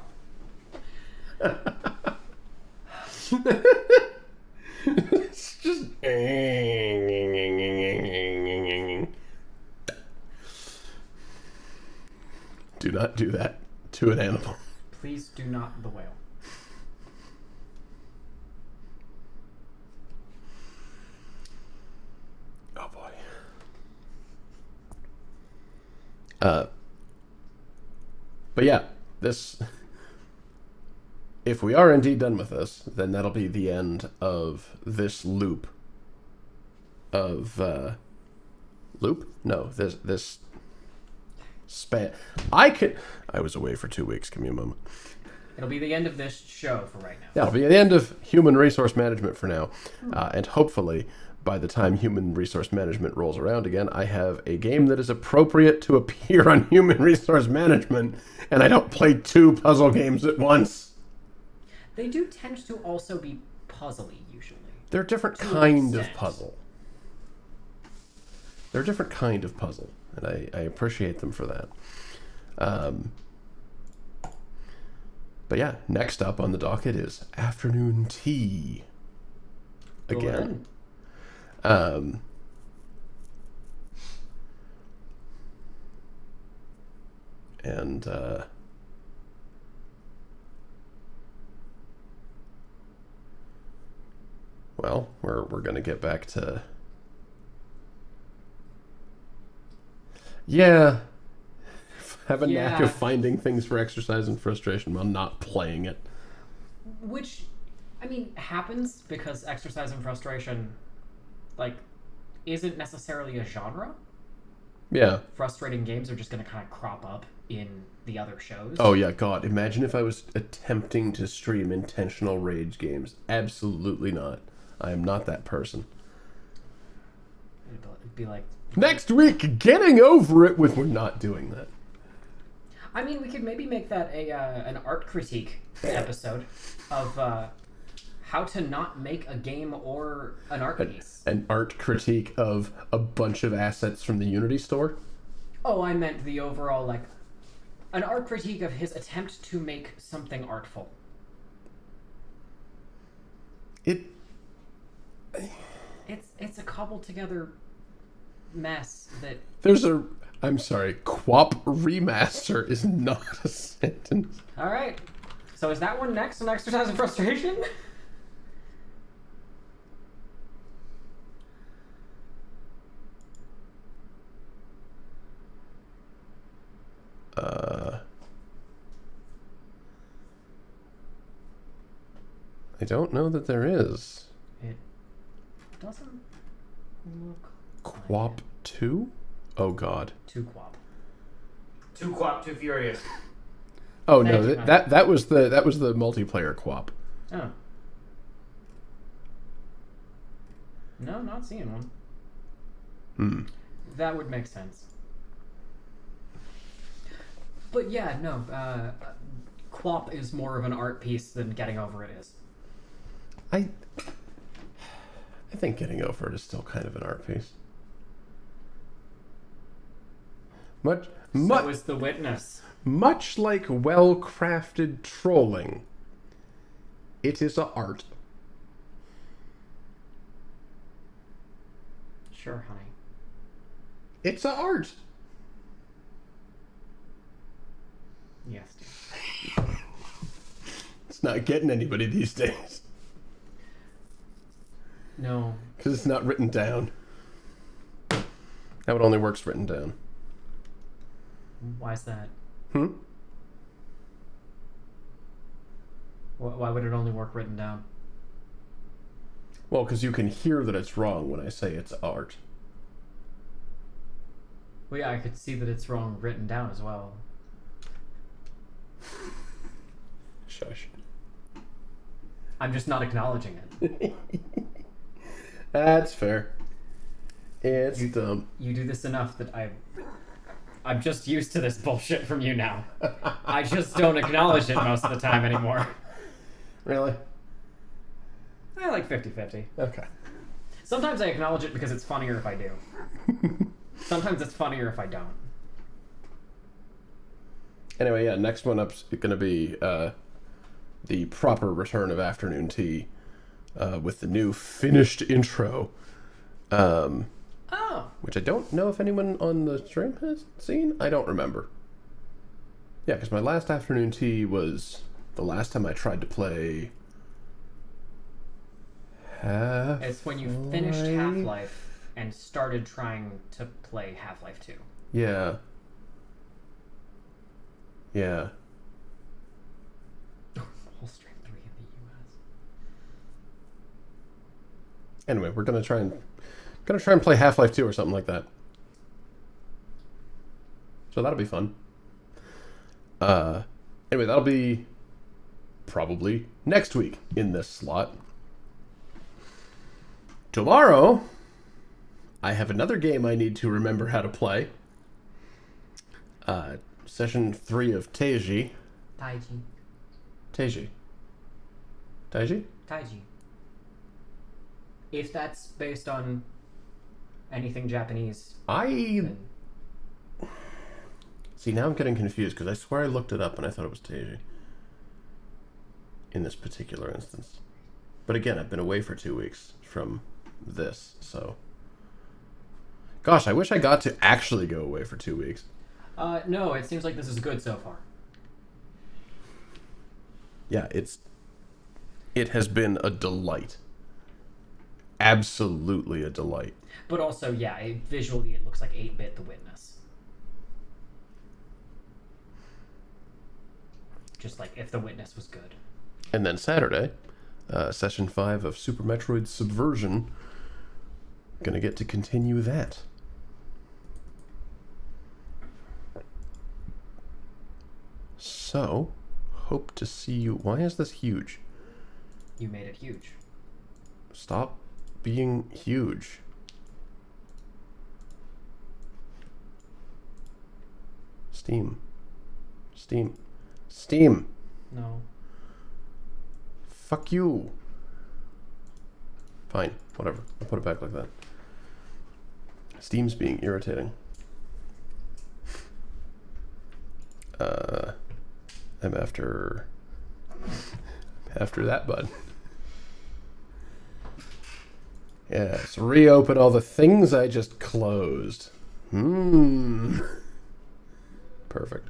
It's just. Do not do that to an animal. Please do not the whale. Oh boy. But yeah, this. If we are indeed done with this, then that'll be the end of this loop. Loop? No, this span. I was away for 2 weeks. Give me a moment. It'll be the end of this show for right now. That'll be the end of human resource management for now, and hopefully, by the time human resource management rolls around again, I have a game that is appropriate to appear on human resource management, and I don't play 2 puzzle games at once. They do tend to also be puzzly, usually. They're a different To an kind of extent. puzzle. They're a different kind of puzzle, and I appreciate them for that. But yeah, next up on the docket is afternoon tea. Again. And well, we're gonna get back to have a knack Yeah. of finding things for exercise and frustration while not playing it. Which, I mean, happens because exercise and frustration, like, isn't necessarily a genre. Yeah. Frustrating games are just going to kind of crop up in the other shows. Oh yeah, God! Imagine if I was attempting to stream intentional rage games. Absolutely not. I am not that person. It'd be like... Next week, getting over it with. We're not doing that. I mean, we could maybe make that an art critique episode of how to not make a game or an art piece. An art critique of a bunch of assets from the Unity store. Oh, I meant the overall, like, an art critique of his attempt to make something artful. It's a cobbled together mess that... I'm sorry, Quap Remaster is not a sentence. Alright. So is that one next on Exercise and Frustration? I don't know that there is. It doesn't look Quap 2? Oh God. too quap. Too quap, too furious. Oh Thank no, you, that was the multiplayer Quap. Oh. No, not seeing one. That would make sense. But yeah, no, Quap is more of an art piece than Getting Over It is. I think Getting Over It is still kind of an art piece. So is The Witness. Much like well-crafted trolling, it is a art. Sure, honey. It's a art. Yes, dude. It's not getting anybody these days. No. Because it's not written down. That one only works written down. Why is that? Hmm? Why would it only work written down? Well, because you can hear that it's wrong when I say it's art. Well, yeah, I could see that it's wrong written down as well. Shush. I'm just not acknowledging it. That's fair. It's dumb. You do this enough that I'm just used to this bullshit from you now. I just don't acknowledge it most of the time anymore. Really? I like 50-50. Okay. Sometimes I acknowledge it because it's funnier if I do. Sometimes it's funnier if I don't. Anyway, yeah, next one up's going to be the proper return of afternoon tea with the new finished intro. Which I don't know if anyone on the stream has seen. I don't remember. Yeah, because my last afternoon tea was the last time I tried to play Half-Life. It's when you finished Half-Life and started trying to play Half-Life 2. Yeah. Yeah. Whole stream 3 in the US. Anyway, we're gonna try and play Half-Life 2 or something like that. So that'll be fun. Anyway, that'll be probably next week in this slot. Tomorrow, I have another game I need to remember how to play. Session 3 of Taiji. Taiji. If that's based on anything Japanese. See, now I'm getting confused because I swear I looked it up and I thought it was Taiji. In this particular instance. But again, I've been away for 2 weeks from this, so... Gosh, I wish I got to actually go away for 2 weeks. No, it seems like this is good so far. Yeah, it has been a delight. Absolutely a delight. But also, yeah, visually it looks like 8-bit The Witness. Just like if The Witness was good. And then Saturday, Session 5 of Super Metroid Subversion. Gonna get to continue that. So, hope to see you. Why is this huge? You made it huge. Stop being huge. Steam. No. Fuck you. Fine, whatever. I'll put it back like that. Steam's being irritating. I'm after that, bud. Yes, reopen all the things I just closed. Perfect.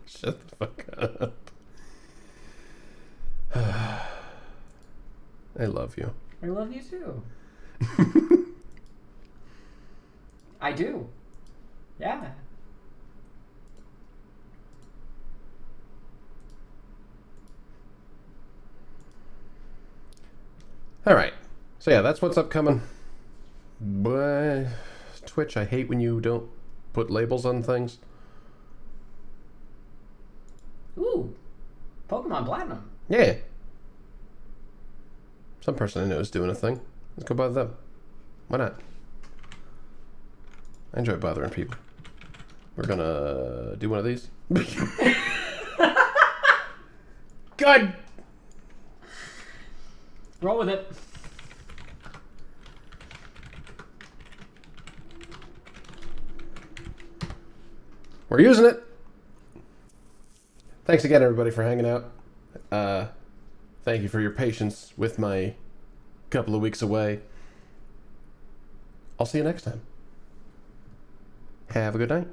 Shut the fuck up. I love you. I love you too. I do. Yeah. All right. So yeah, that's what's upcoming. But Twitch, I hate when you don't put labels on things. Ooh. Pokemon Platinum. Yeah. Some person I know is doing a thing. Let's go bother them. Why not? I enjoy bothering people. We're gonna do one of these. Good. Roll with it. We're using it. Thanks again, everybody, for hanging out. Thank you for your patience with my couple of weeks away. I'll see you next time. Have a good night.